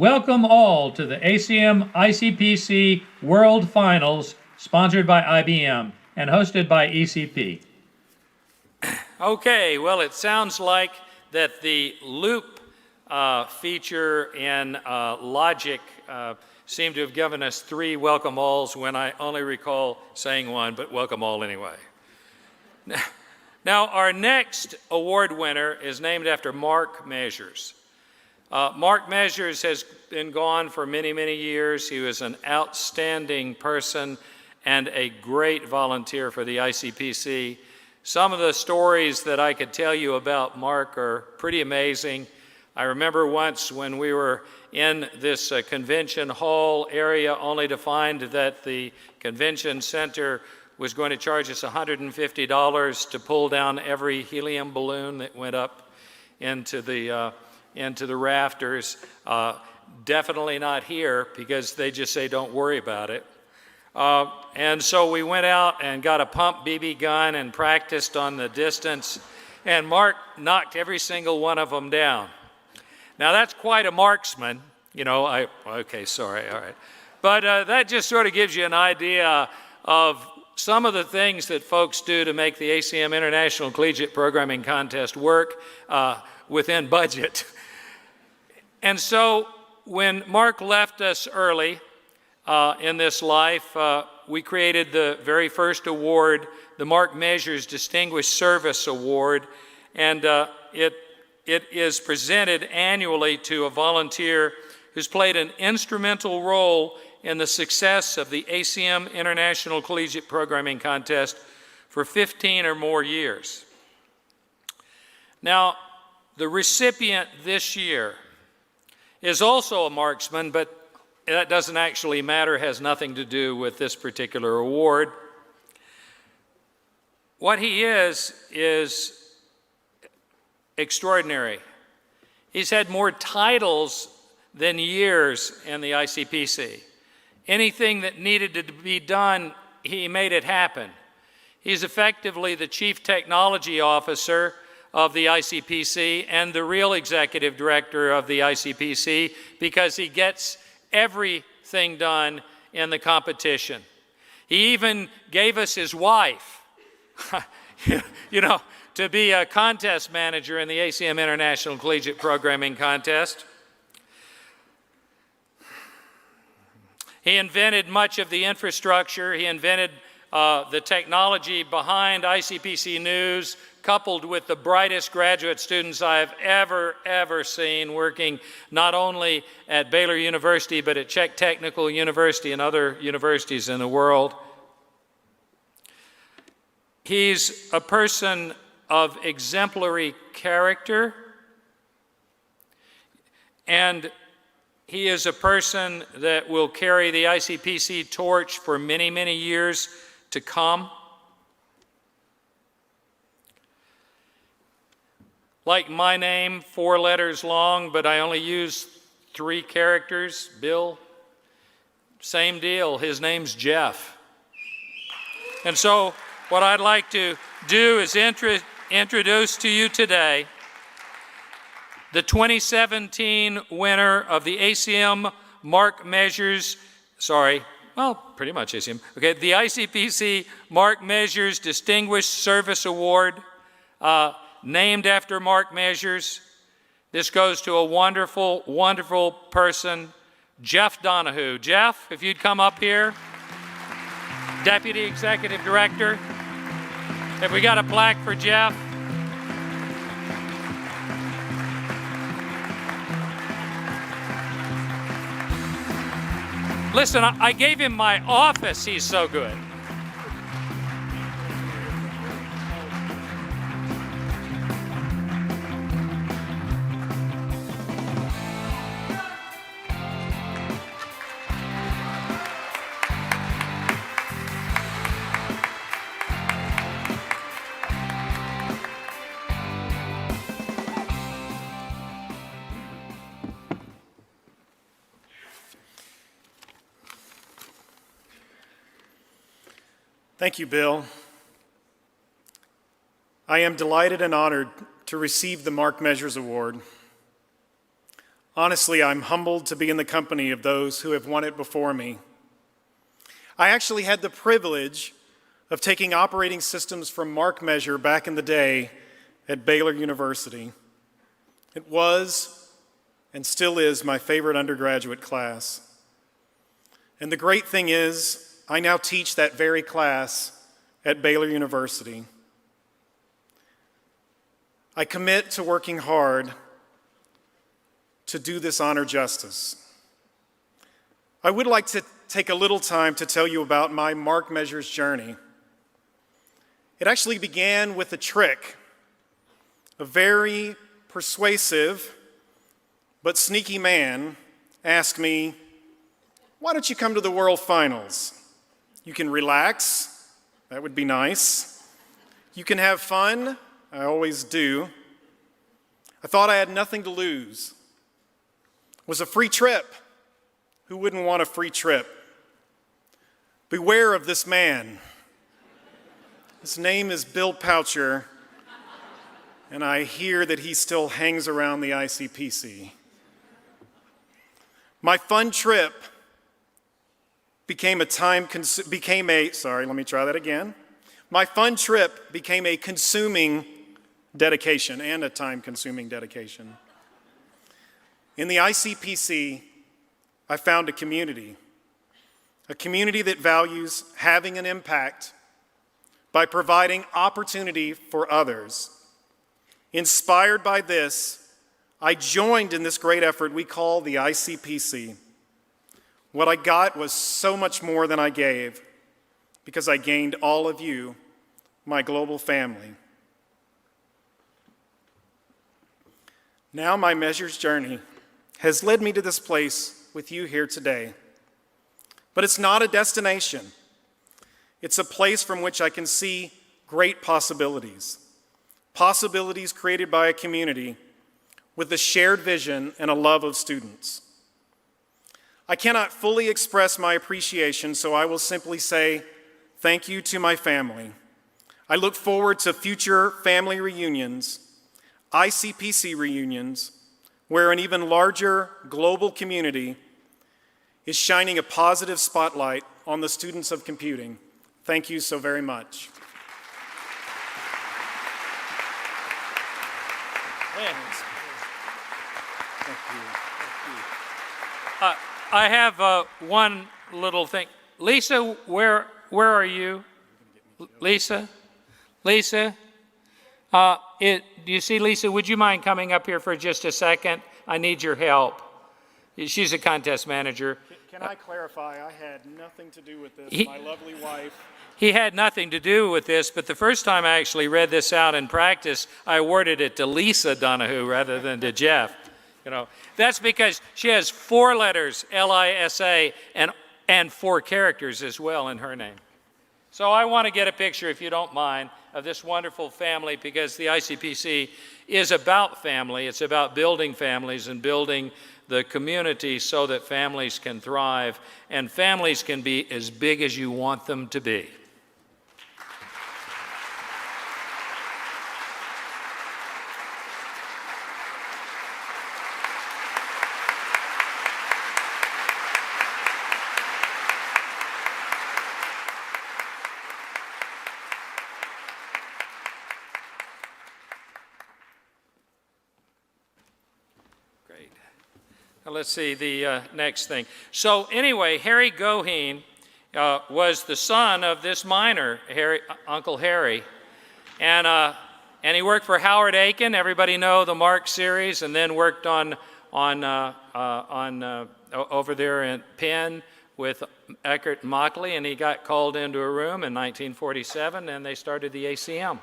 Welcome all to the ACM ICPC World Finals, sponsored by IBM and hosted by ECP. Okay, well, it sounds like that the loop feature in Logic seemed to have given us 3 welcome alls when I only recall saying 1, but welcome all anyway. Now, our next award winner is named after Mark Measures. Mark Measures has been gone for many, many years. He was an outstanding person and a great volunteer for the ICPC. Some of the stories that I could tell you about Mark are pretty amazing. I remember once when we were in this convention hall area only to find that the convention center was going to charge us $150 to pull down every helium balloon that went up into the rafters. Definitely not here, because they just say don't worry about it. And so we went out and got a pump BB gun and practiced on the distance, and Mark knocked every single one of them down. Now that's quite a marksman, you know. Okay, sorry, all right. But that just sort of gives you an idea of some of the things that folks do to make the ACM International Collegiate Programming Contest work within budget. And so when Mark left us early in this life, we created the very first award, the Mark Measures Distinguished Service Award, and it is presented annually to a volunteer who's played an instrumental role in the success of the ACM International Collegiate Programming Contest for 15 or more years. Now, the recipient this year is also a marksman, but that doesn't actually matter, has nothing to do with this particular award. What he is extraordinary. He's had more titles than years in the ICPC. Anything that needed to be done, he made it happen. He's effectively the Chief Technology Officer of the ICPC and the real Executive Director of the ICPC, because he gets everything done in the competition. He even gave us his wife, you know, to be a contest manager in the ACM International Collegiate Programming Contest. He invented much of the infrastructure. He invented the technology behind ICPC News, coupled with the brightest graduate students I've ever seen, working not only at Baylor University, but at Czech Technical University and other universities in the world. He's a person of exemplary character, and he is a person that will carry the ICPC torch for many, many years to come. Like my name, 4 letters long, but I only use 3 characters, Bill. Same deal, his name's Jeff. And so what I'd like to do is introduce to you today the 2017 winner of the ACM Mark Measures, pretty much ACM, okay, the ICPC Mark Measures Distinguished Service Award, named after Mark Measures. This goes to a wonderful, wonderful person, Jeff Donohue. Jeff, if you'd come up here. Deputy Executive Director. Have we got a plaque for Jeff? Listen, I gave him my office. He's so good. Thank you, Bill. I am delighted and honored to receive the Mark Measures Award. Honestly, I'm humbled to be in the company of those who have won it before me. I actually had the privilege of taking operating systems from Mark Measure back in the day at Baylor University. It was and still is my favorite undergraduate class. And the great thing is, I now teach that very class at Baylor University. I commit to working hard to do this honor justice. I would like to take a little time to tell you about my Mark Measures journey. It actually began with a trick. A very persuasive but sneaky man asked me, "Why don't you come to the World Finals? You can relax, that would be nice. You can have fun, I always do." I thought I had nothing to lose. It was a free trip. Who wouldn't want a free trip? Beware of this man. His name is Bill Poacher, and I hear that he still hangs around the ICPC. My fun trip became a My fun trip became a consuming dedication and a time-consuming dedication. In the ICPC, I found a community that values having an impact by providing opportunity for others. Inspired by this, I joined in this great effort we call the ICPC. What I got was so much more than I gave, because I gained all of you, my global family. Now my Measures journey has led me to this place with you here today. But it's not a destination. It's a place from which I can see great possibilities. Possibilities created by a community with a shared vision and a love of students. I cannot fully express my appreciation, so I will simply say thank you to my family. I look forward to future family reunions, ICPC reunions, where an even larger global community is shining a positive spotlight on the students of computing. Thank you so very much. Thanks. Thank you. I have one little thing. Lisa, where are you? Lisa? Lisa? Do you see Lisa? Would you mind coming up here for just a second? I need your help. She's a contest manager. Can I clarify? I had nothing to do with this. My lovely wife. He had nothing to do with this, but the first time I actually read this out in practice, I awarded it to Lisa Donohue rather than to Jeff. You know, that's because she has 4 letters, L-I-S-A, and 4 characters as well in her name. So I want to get a picture, if you don't mind, of this wonderful family, because the ICPC is about family. It's about building families and building the community so that families can thrive and families can be as big as you want them to be. Let's see the next thing. So anyway, Harry Goheen was the son of this miner, Uncle Harry, and he worked for Howard Aiken. Everybody know the Mark series, and then worked on over there in Penn with Eckert and Mockley, and he got called into a room in 1947, and they started the ACM.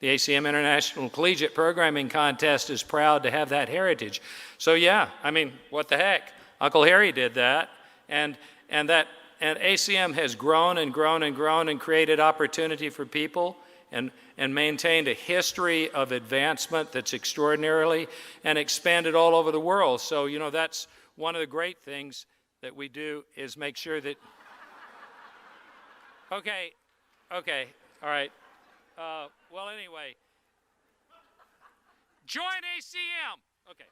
The ACM International Collegiate Programming Contest is proud to have that heritage. So yeah, I mean, what the heck? Uncle Harry did that, and ACM has grown and grown and grown and created opportunity for people and maintained a history of advancement that's extraordinarily and expanded all over the world. So, you know, that's one of the great things that we do is make sure that, okay, all right. Well, anyway, join ACM. Okay.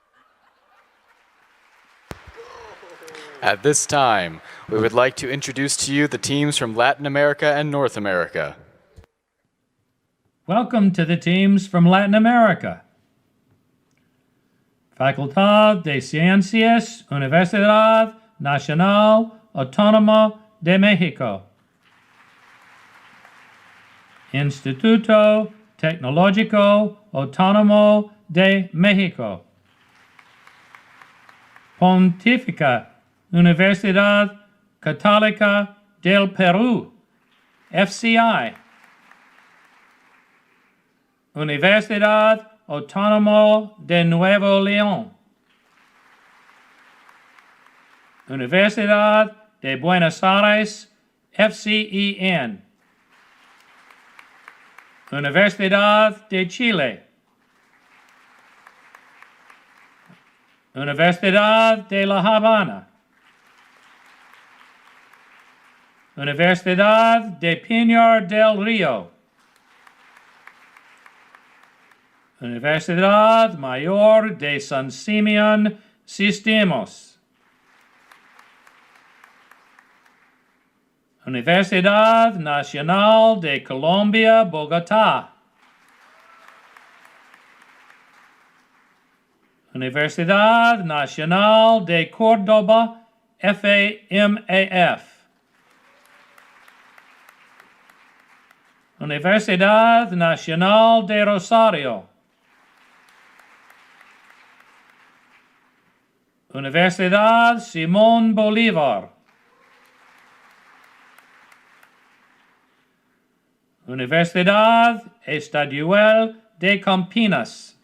At this time, we would like to introduce to you the teams from Latin America and North America. Welcome to the teams from Latin America. Facultad de Ciencias, Universidad Nacional Autónoma de México. Instituto Tecnológico Autónomo de México. Pontificia Universidad Católica del Perú, FCI. Universidad Autónoma de Nuevo León. Universidad de Buenos Aires, FCEN. Universidad de Chile. Universidad de La Habana. Universidad de Pinar del Río. Universidad Mayor de San Simeón Sistemas. Universidad Nacional de Colombia, Bogotá. Universidad Nacional de Córdoba, FAMAF. Universidad Nacional de Rosario. Universidad Simón Bolívar. Universidad Estadual de Campinas.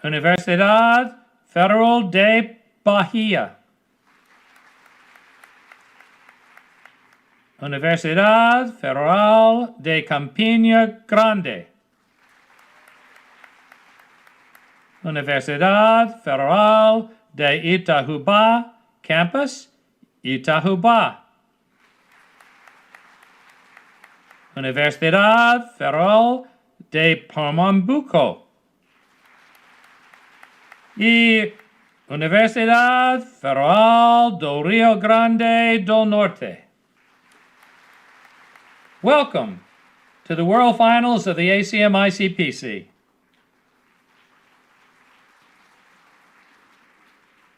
Universidad Federal de Bahía. Universidad Federal de Campina Grande. Universidad Federal de Itajubá, Campus Itajubá. Universidad Federal de Pernambuco. Y Universidad Federal do Rio Grande do Norte. Welcome to the World Finals of the ACM Icpc.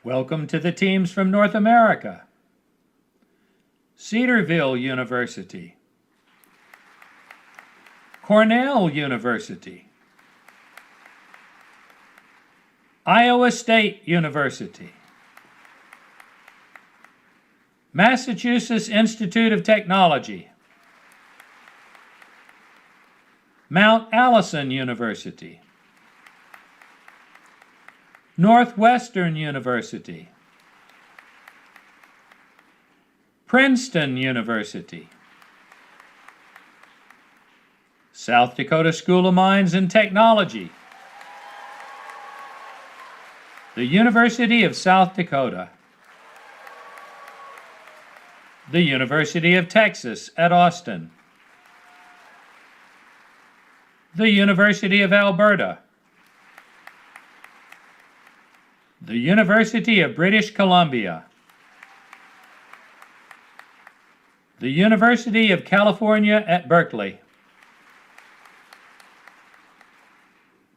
Welcome to the teams from North America. Cedarville University. Cornell University. Iowa State University. Massachusetts Institute of Technology. Mount Allison University. Northwestern University. Princeton University. South Dakota School of Mines and Technology. The University of South Dakota. The University of Texas at Austin. The University of Alberta. The University of British Columbia. The University of California at Berkeley.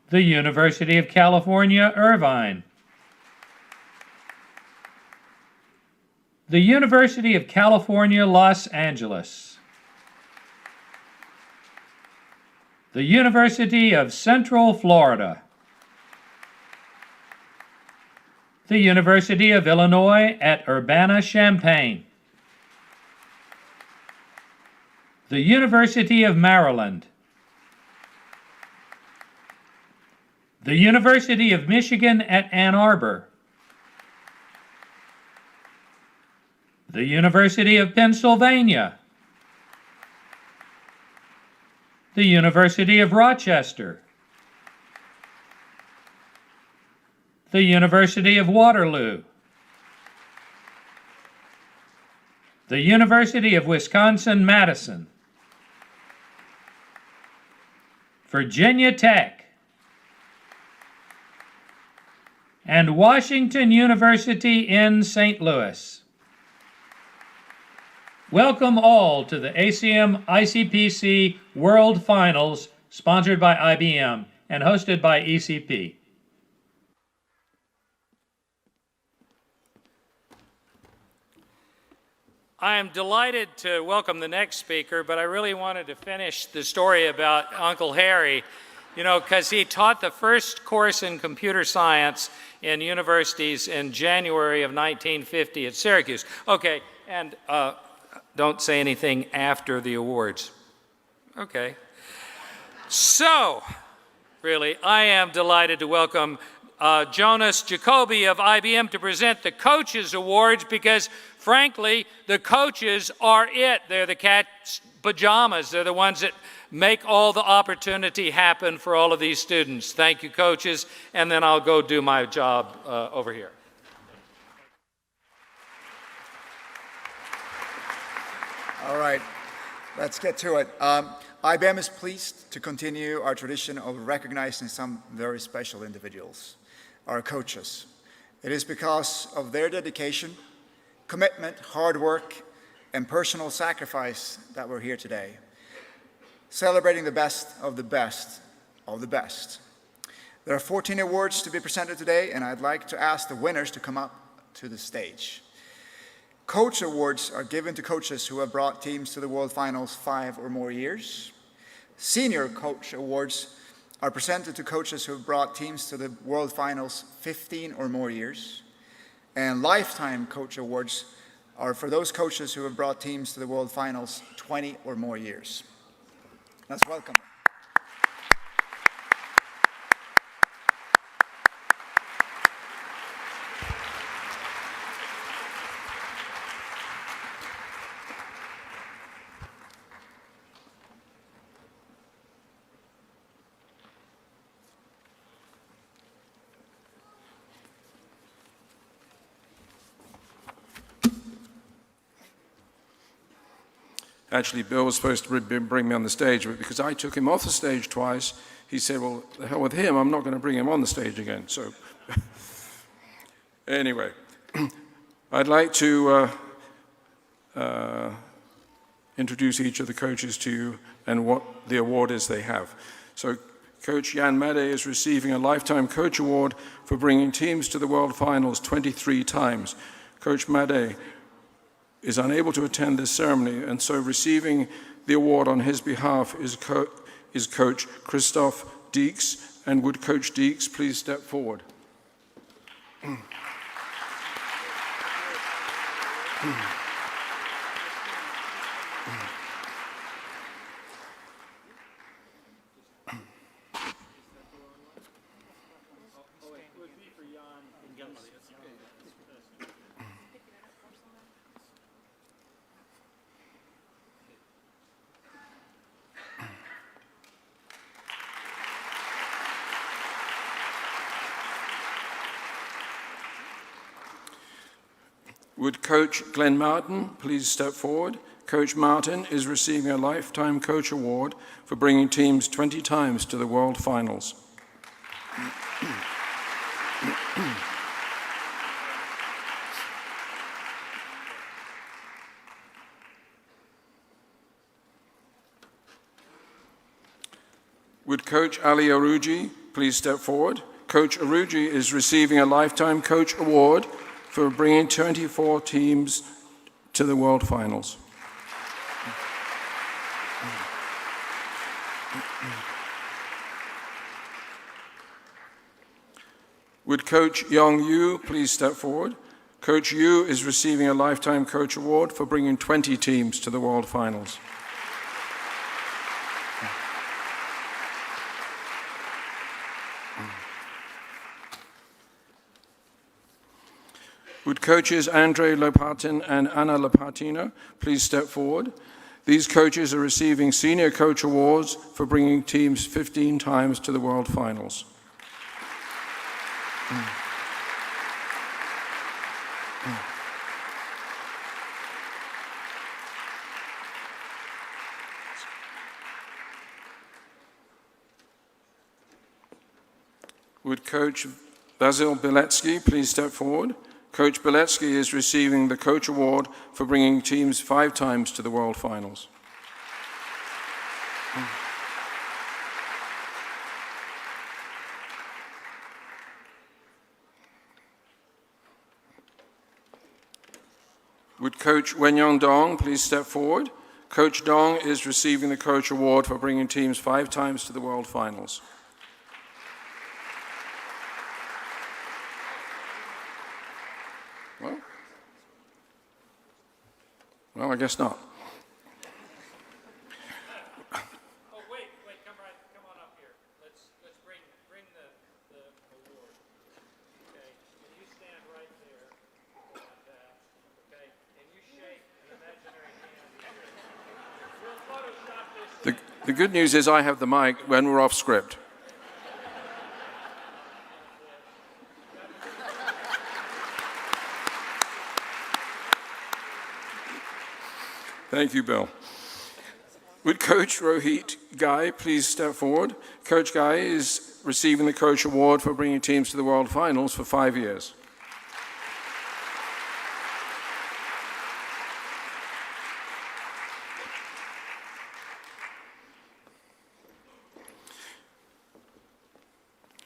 The University of California, Irvine. The University of California, Los Angeles. The University of Central Florida. The University of Illinois at Urbana-Champaign. The University of Maryland. The University of Michigan at Ann Arbor. The University of Pennsylvania. The University of Rochester. The University of Waterloo. The University of Wisconsin-Madison. Virginia Tech. and Washington University in St. Louis. Welcome all to the ACM Icpc World Finals, sponsored by IBM and hosted by ECP. I am delighted to welcome the next speaker, but I really wanted to finish the story about Uncle Harry, you know, because he taught the first course in computer science in universities in January of 1950 at Syracuse. Okay, and don't say anything after the awards. Okay. So, really, I am delighted to welcome Jonas Jacoby of IBM to present the Coaches Awards because, frankly, the coaches are it. They're the cat's pajamas. They're the ones that make all the opportunity happen for all of these students. Thank you, coaches, and then I'll go do my job over here. All right, let's get to it. IBM is pleased to continue our tradition of recognizing some very special individuals, our coaches. It is because of their dedication, commitment, hard work, and personal sacrifice that we're here today, celebrating the best of the best of the best. There are 14 awards to be presented today, and I'd like to ask the winners to come up to the stage. Coach Awards are given to coaches who have brought teams to the World Finals 5 or more years. Senior Coach Awards are presented to coaches who have brought teams to the World Finals 15 or more years. And Lifetime Coach Awards are for those coaches who have brought teams to the World Finals 20 or more years. Let's welcome them. Actually, Bill was supposed to bring me on the stage, but because I took him off the stage twice, he said, well, the hell with him, I'm not going to bring him on the stage again. So anyway, I'd like to introduce each of the coaches to you and what the award is they have. So Coach Jan Made is receiving a Lifetime Coach Award for bringing teams to the World Finals 23 times. Coach Made is unable to attend this ceremony, and so receiving the award on his behalf is Coach Christoph Deeks. And would Coach Deeks please step forward? Would Coach Glenn Martin please step forward? Coach Martin is receiving a Lifetime Coach Award for bringing teams 20 times to the World Finals. Would Coach Ali Aruji please step forward? Coach Aruji is receiving a Lifetime Coach Award for bringing 24 teams to the World Finals. Would Coach Yong Yu please step forward? Coach Yu is receiving a Lifetime Coach Award for bringing 20 teams to the World Finals. Would coaches Andrei Lopatin and Anna Lopatina please step forward? These coaches are receiving Senior Coach Awards for bringing teams 15 times to the World Finals. Would Coach Blasio Biletsky, please step forward. Coach Biletsky is receiving the Coach Award for bringing teams 5 times to the World Finals. Would Coach Wenyang Dong please step forward? Coach Dong is receiving the Coach Award for bringing teams 5 times to the World Finals. Well, I guess not. Oh, wait, come on up here. Let's bring the award. Okay, and you stand right there, okay, and you shake an imaginary hand. We'll Photoshop this. The good news is I have the mic when we're off script. Thank you, Bill. Would Coach Rohit Gai please step forward? Coach Gai is receiving the Coach Award for bringing teams to the World Finals for 5 years.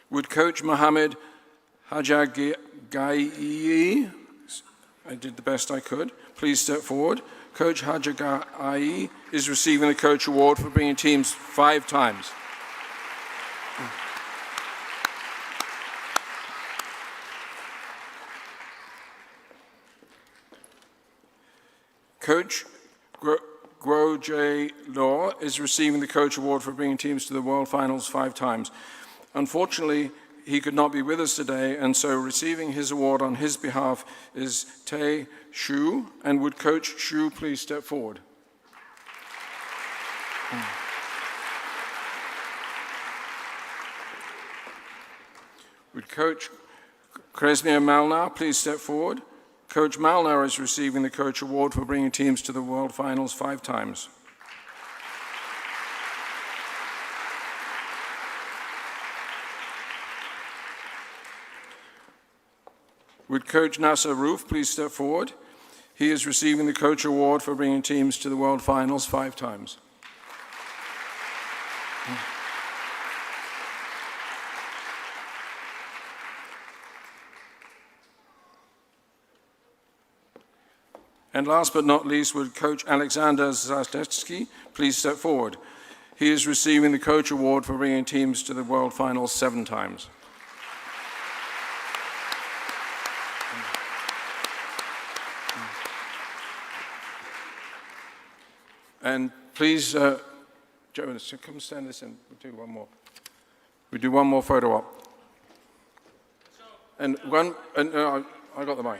Would Coach Mohammed Hajagai, I did the best I could, please step forward. Coach Hajagai is receiving the Coach Award for bringing teams 5 times. Coach Guo J. Law is receiving the Coach Award for bringing teams to the World Finals 5 times. Unfortunately, he could not be with us today, and so receiving his award on his behalf is Tae Shu. And would Coach Shu please step forward? Would Coach Kresnia Malnar please step forward? Coach Malnar is receiving the Coach Award for bringing teams to the World Finals 5 times. Would Coach Nasser Roof please step forward? He is receiving the Coach Award for bringing teams to the World Finals 5 times. And last but not least, would Coach Alexander Zastetsky please step forward? He is receiving the Coach Award for bringing teams to the World Finals 7 times. And please, Joe, come stand this in. We'll do one more. We do one more photo op. And one, and I got the mic.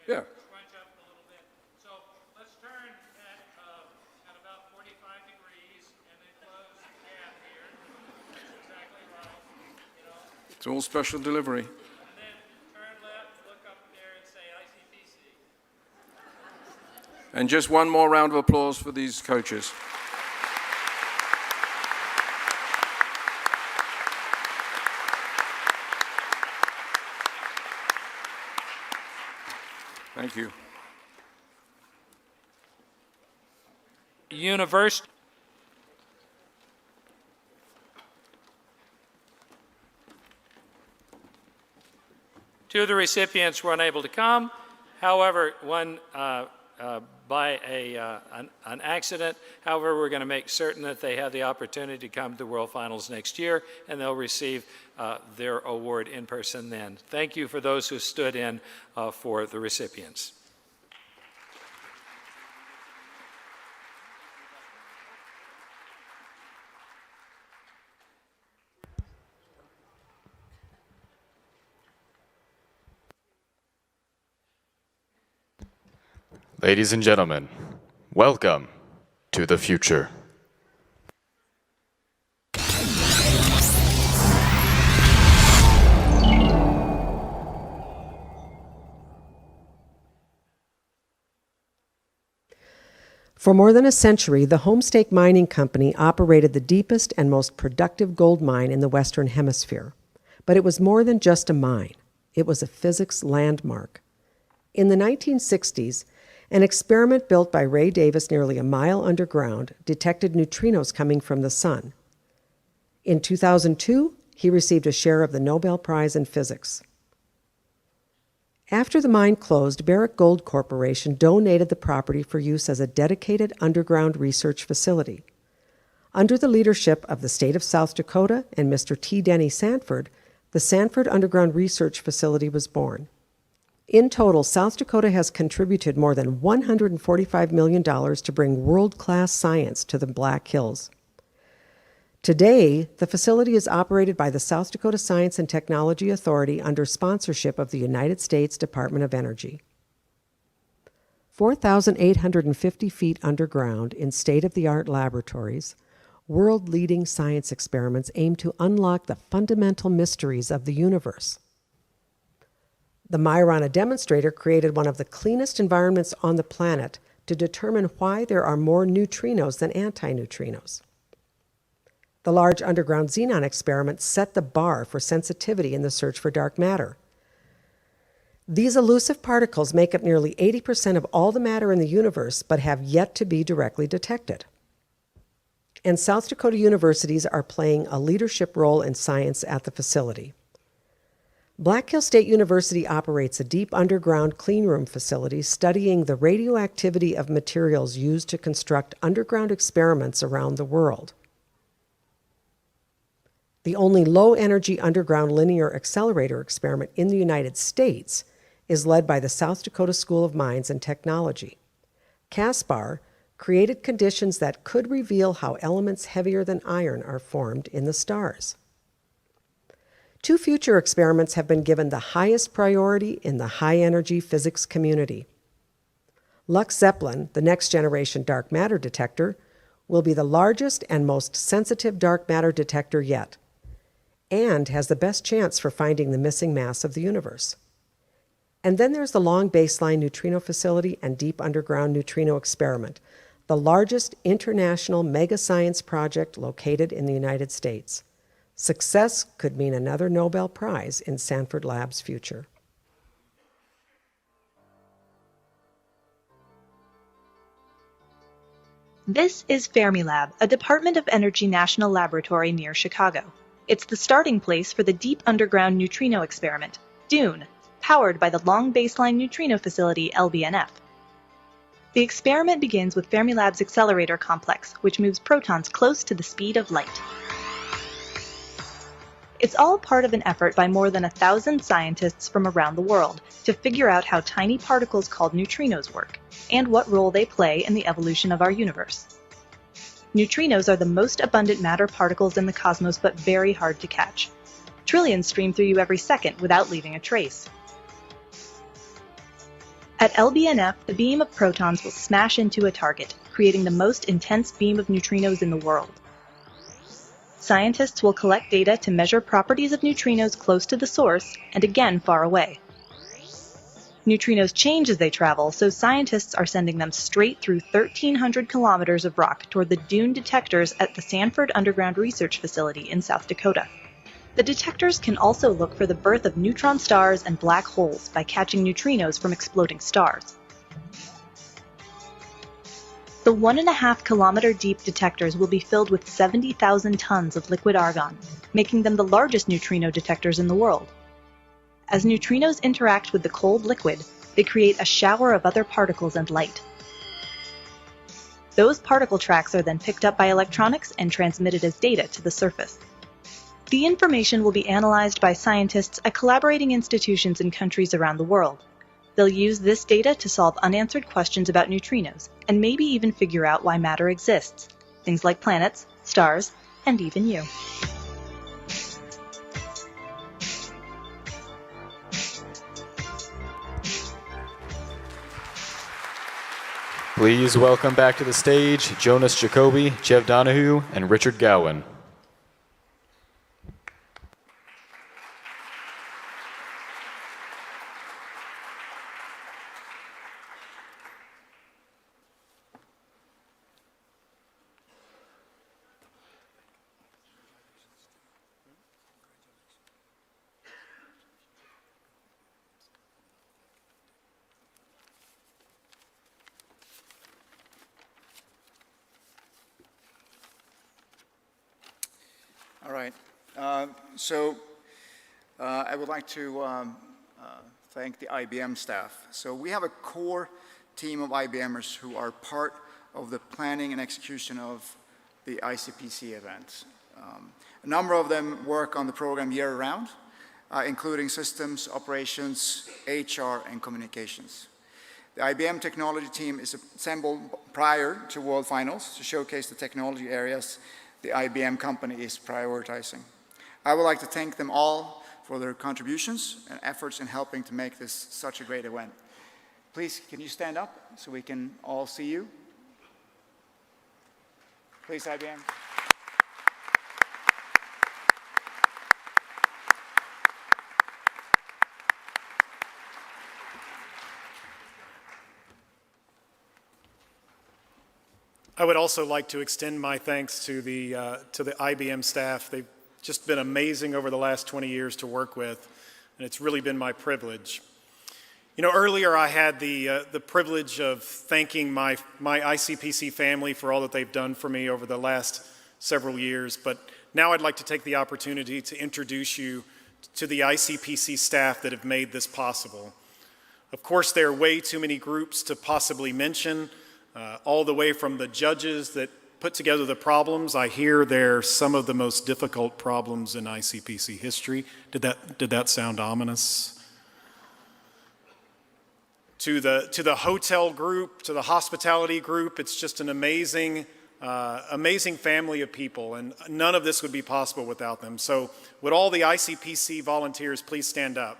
Yeah. So let's turn at about 45 degrees and then close the gap here. That's exactly right. It's all special delivery. And then turn left, look up there and say ICPC. And just one more round of applause for these coaches. Thank you. University. Two of the recipients were unable to come. However, one by an accident. However, we're going to make certain that they have the opportunity to come to the World Finals next year, and they'll receive their award in person then. Thank you for those who stood in for the recipients. Ladies and gentlemen, welcome to the future. For more than a century, the Homestake Mining Company operated the deepest and most productive gold mine in the Western Hemisphere. But it was more than just a mine. It was a physics landmark. In the 1960s, an experiment built by Ray Davis nearly a mile underground detected neutrinos coming from the sun. In 2002, he received a share of the Nobel Prize in Physics. After the mine closed, Barrick Gold Corporation donated the property for use as a dedicated underground research facility. Under the leadership of the state of South Dakota and Mr. T. Denny Sanford, the Sanford Underground Research Facility was born. In total, South Dakota has contributed more than $145 million to bring world-class science to the Black Hills. Today, the facility is operated by the South Dakota Science and Technology Authority under sponsorship of the United States Department of Energy. 4,850 feet underground in state-of-the-art laboratories, world-leading science experiments aim to unlock the fundamental mysteries of the universe. The Majorana demonstrator created one of the cleanest environments on the planet to determine why there are more neutrinos than antineutrinos. The Large Underground Xenon experiment set the bar for sensitivity in the search for dark matter. These elusive particles make up nearly 80% of all the matter in the universe, but have yet to be directly detected. And South Dakota universities are playing a leadership role in science at the facility. Black Hills State University operates a deep underground cleanroom facility studying the radioactivity of materials used to construct underground experiments around the world. The only low-energy underground linear accelerator experiment in the United States is led by the South Dakota School of Mines and Technology. CASPAR created conditions that could reveal how elements heavier than iron are formed in the stars. 2 future experiments have been given the highest priority in the high-energy physics community. Lux Zeppelin, the next-generation dark matter detector, will be the largest and most sensitive dark matter detector yet, and has the best chance for finding the missing mass of the universe. And then there's the Long Baseline Neutrino Facility and Deep Underground Neutrino Experiment, the largest international mega science project located in the United States. Success could mean another Nobel Prize in Sanford Lab's future. This is Fermilab, a Department of Energy national laboratory near Chicago. It's the starting place for the Deep Underground Neutrino Experiment, DUNE, powered by the Long Baseline Neutrino Facility, LBNF. The experiment begins with Fermilab's accelerator complex, which moves protons close to the speed of light. It's all part of an effort by more than 1,000 scientists from around the world to figure out how tiny particles called neutrinos work, and what role they play in the evolution of our universe. Neutrinos are the most abundant matter particles in the cosmos, but very hard to catch. Trillions stream through you every second without leaving a trace. At LBNF, the beam of protons will smash into a target, creating the most intense beam of neutrinos in the world. Scientists will collect data to measure properties of neutrinos close to the source and again far away. Neutrinos change as they travel, so scientists are sending them straight through 1,300 kilometers of rock toward the DUNE detectors at the Sanford Underground Research Facility in South Dakota. The detectors can also look for the birth of neutron stars and black holes by catching neutrinos from exploding stars. The 1.5 kilometer deep detectors will be filled with 70,000 tons of liquid argon, making them the largest neutrino detectors in the world. As neutrinos interact with the cold liquid, they create a shower of other particles and light. Those particle tracks are then picked up by electronics and transmitted as data to the surface. The information will be analyzed by scientists at collaborating institutions in countries around the world. They'll use this data to solve unanswered questions about neutrinos, and maybe even figure out why matter exists, things like planets, stars, and even you. Please welcome back to the stage Jonas Jacoby, Jeff Donohue, and Richard Gowan. All right. I would like to thank the IBM staff. So we have a core team of IBMers who are part of the planning and execution of the Icpc event. A number of them work on the program year-round, including systems, operations, HR, and communications. The IBM technology team is assembled prior to World Finals to showcase the technology areas the IBM company is prioritizing. I would like to thank them all for their contributions and efforts in helping to make this such a great event. Please, can you stand up so we can all see you? Please, IBM. I would also like to extend my thanks to the IBM staff. They've just been amazing over the last 20 years to work with, and it's really been my privilege. You know, earlier I had the privilege of thanking my ICPC family for all that they've done for me over the last several years, but now I'd like to take the opportunity to introduce you to the ICPC staff that have made this possible. Of course, there are way too many groups to possibly mention, all the way from the judges that put together the problems. I hear they're some of the most difficult problems in ICPC history. Did that sound ominous? To the hotel group, to the hospitality group, it's just an amazing family of people, and none of this would be possible without them. So would all the ICPC volunteers please stand up?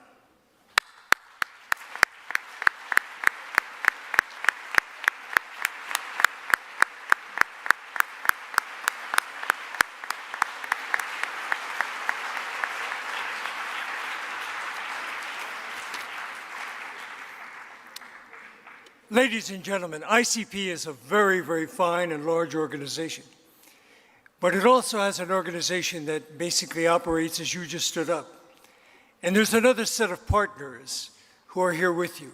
Ladies and gentlemen, ICP is a very, very fine and large organization. But it also has an organization that basically operates as you just stood up. And there's another set of partners who are here with you.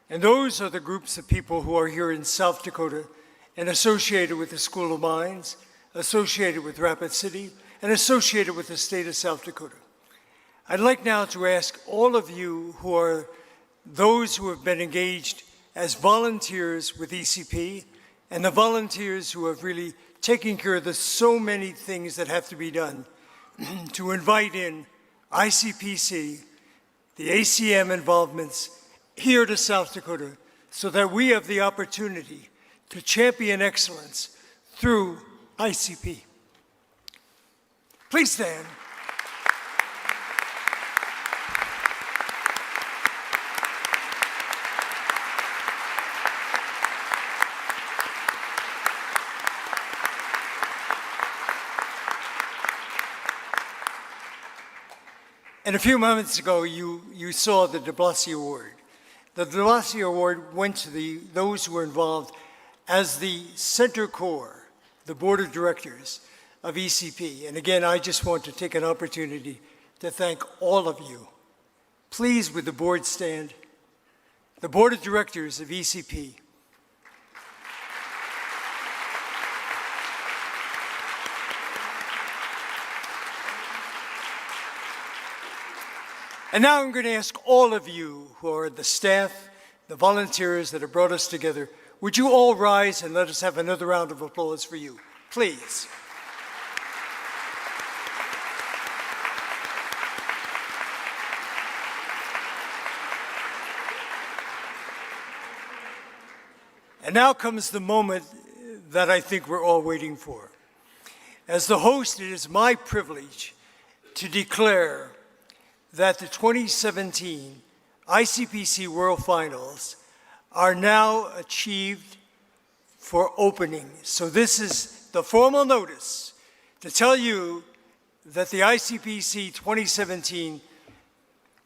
And those are the groups of people who are here in South Dakota and associated with the School of Mines, associated with Rapid City, and associated with the state of South Dakota. I'd like now to ask all of you who are those who have been engaged as volunteers with ECP, and the volunteers who have really taken care of the so many things that have to be done, to invite in ICPC, the ACM involvements here to South Dakota, so that we have the opportunity to champion excellence through ICP. Please stand. And a few moments ago, you saw the Blasio Award. The Blasio Award went to those who were involved as the center core, the board of directors of ECP. And again, I just want to take an opportunity to thank all of you. Please, would the board stand? The board of directors of ECP. And now I'm going to ask all of you who are the staff, the volunteers that have brought us together, would you all rise and let us have another round of applause for you, please. And now comes the moment that I think we're all waiting for. As the host, it is my privilege to declare that the 2017 ICPC World Finals are now achieved for opening. So this is the formal notice to tell you that the ICPC 2017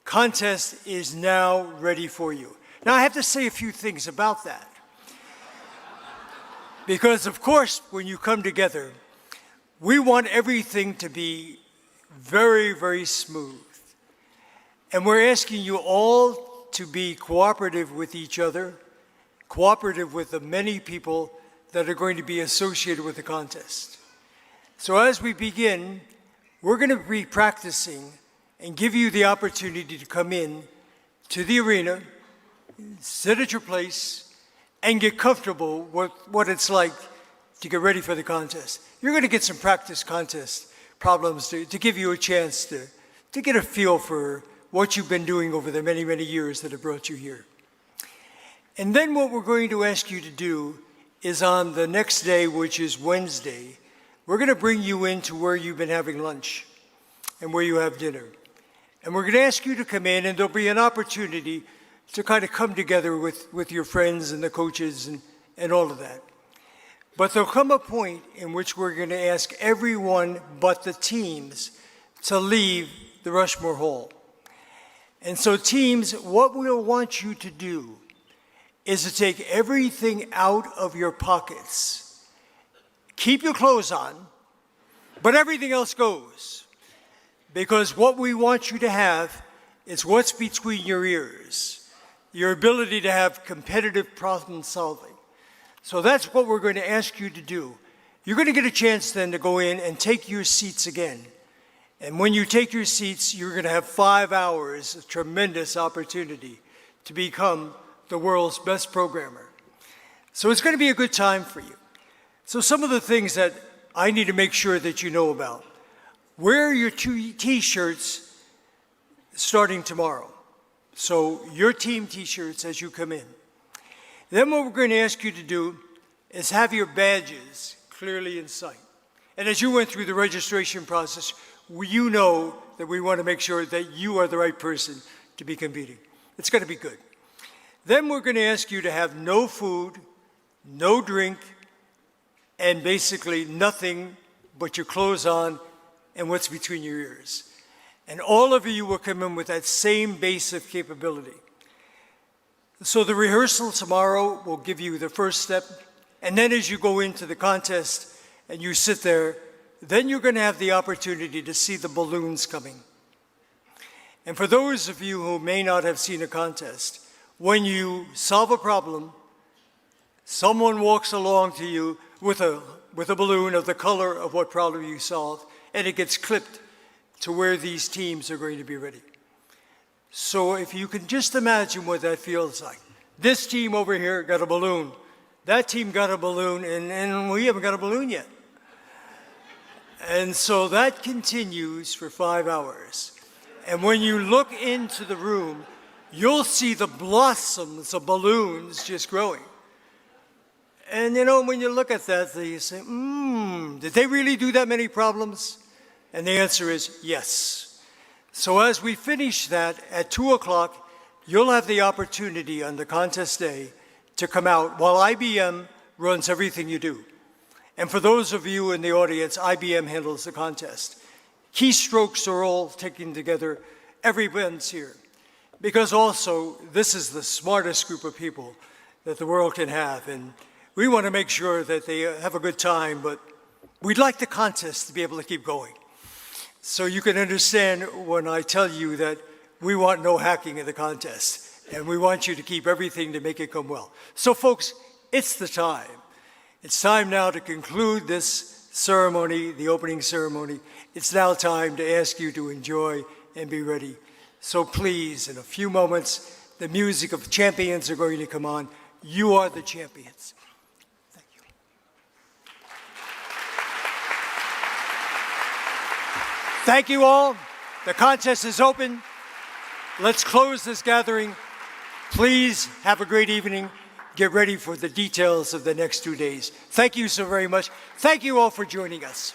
contest is now ready for you. Now I have to say a few things about that. Because of course, when you come together, we want everything to be very, very smooth. And we're asking you all to be cooperative with each other, cooperative with the many people that are going to be associated with the contest. So as we begin, we're going to be practicing and give you the opportunity to come in to the arena, sit at your place, and get comfortable with what it's like to get ready for the contest. You're going to get some practice contest problems to give you a chance to get a feel for what you've been doing over the many, many years that have brought you here. And then what we're going to ask you to do is on the next day, which is Wednesday, we're going to bring you into where you've been having lunch and where you have dinner. And we're going to ask you to come in, and there'll be an opportunity to kind of come together with your friends and the coaches and all of that. But there'll come a point in which we're going to ask everyone but the teams to leave the Rushmore Hall. And so teams, what we'll want you to do is to take everything out of your pockets. Keep your clothes on, but everything else goes. Because what we want you to have is what's between your ears, your ability to have competitive problem solving. So that's what we're going to ask you to do. You're going to get a chance then to go in and take your seats again. And when you take your seats, you're going to have 5 hours of tremendous opportunity to become the world's best programmer. So it's going to be a good time for you. So some of the things that I need to make sure that you know about. Wear your t-shirts starting tomorrow. So your team t-shirts as you come in. Then what we're going to ask you to do is have your badges clearly in sight. And as you went through the registration process, you know that we want to make sure that you are the right person to be competing. It's going to be good. Then we're going to ask you to have no food, no drink, and basically nothing but your clothes on and what's between your ears. And all of you will come in with that same base of capability. So the rehearsal tomorrow will give you the first step, and then as you go into the contest and you sit there, then you're going to have the opportunity to see the balloons coming. And for those of you who may not have seen a contest, when you solve a problem, someone walks along to you with a balloon of the color of what problem you solved, and it gets clipped to where these teams are going to be ready. So if you can just imagine what that feels like. This team over here got a balloon. That team got a balloon, and we haven't got a balloon yet. And so that continues for 5 hours. And when you look into the room, you'll see the blossoms of balloons just growing. And you know, when you look at that, you say, did they really do that many problems? And the answer is yes. So as we finish that at 2 o'clock, you'll have the opportunity on the contest day to come out while IBM runs everything you do. And for those of you in the audience, IBM handles the contest. Keystrokes are all taken together. Everyone's here. Because also, this is the smartest group of people that the world can have. And we want to make sure that they have a good time, but we'd like the contest to be able to keep going. So you can understand when I tell you that we want no hacking in the contest, and we want you to keep everything to make it come well. So folks, it's the time. It's time now to conclude this ceremony, the opening ceremony. It's now time to ask you to enjoy and be ready. So please, in a few moments, the music of champions are going to come on. You are the champions. Thank you. Thank you all. The contest is open. Let's close this gathering. Please have a great evening. Get ready for the details of the next 2 days. Thank you so very much. Thank you all for joining us.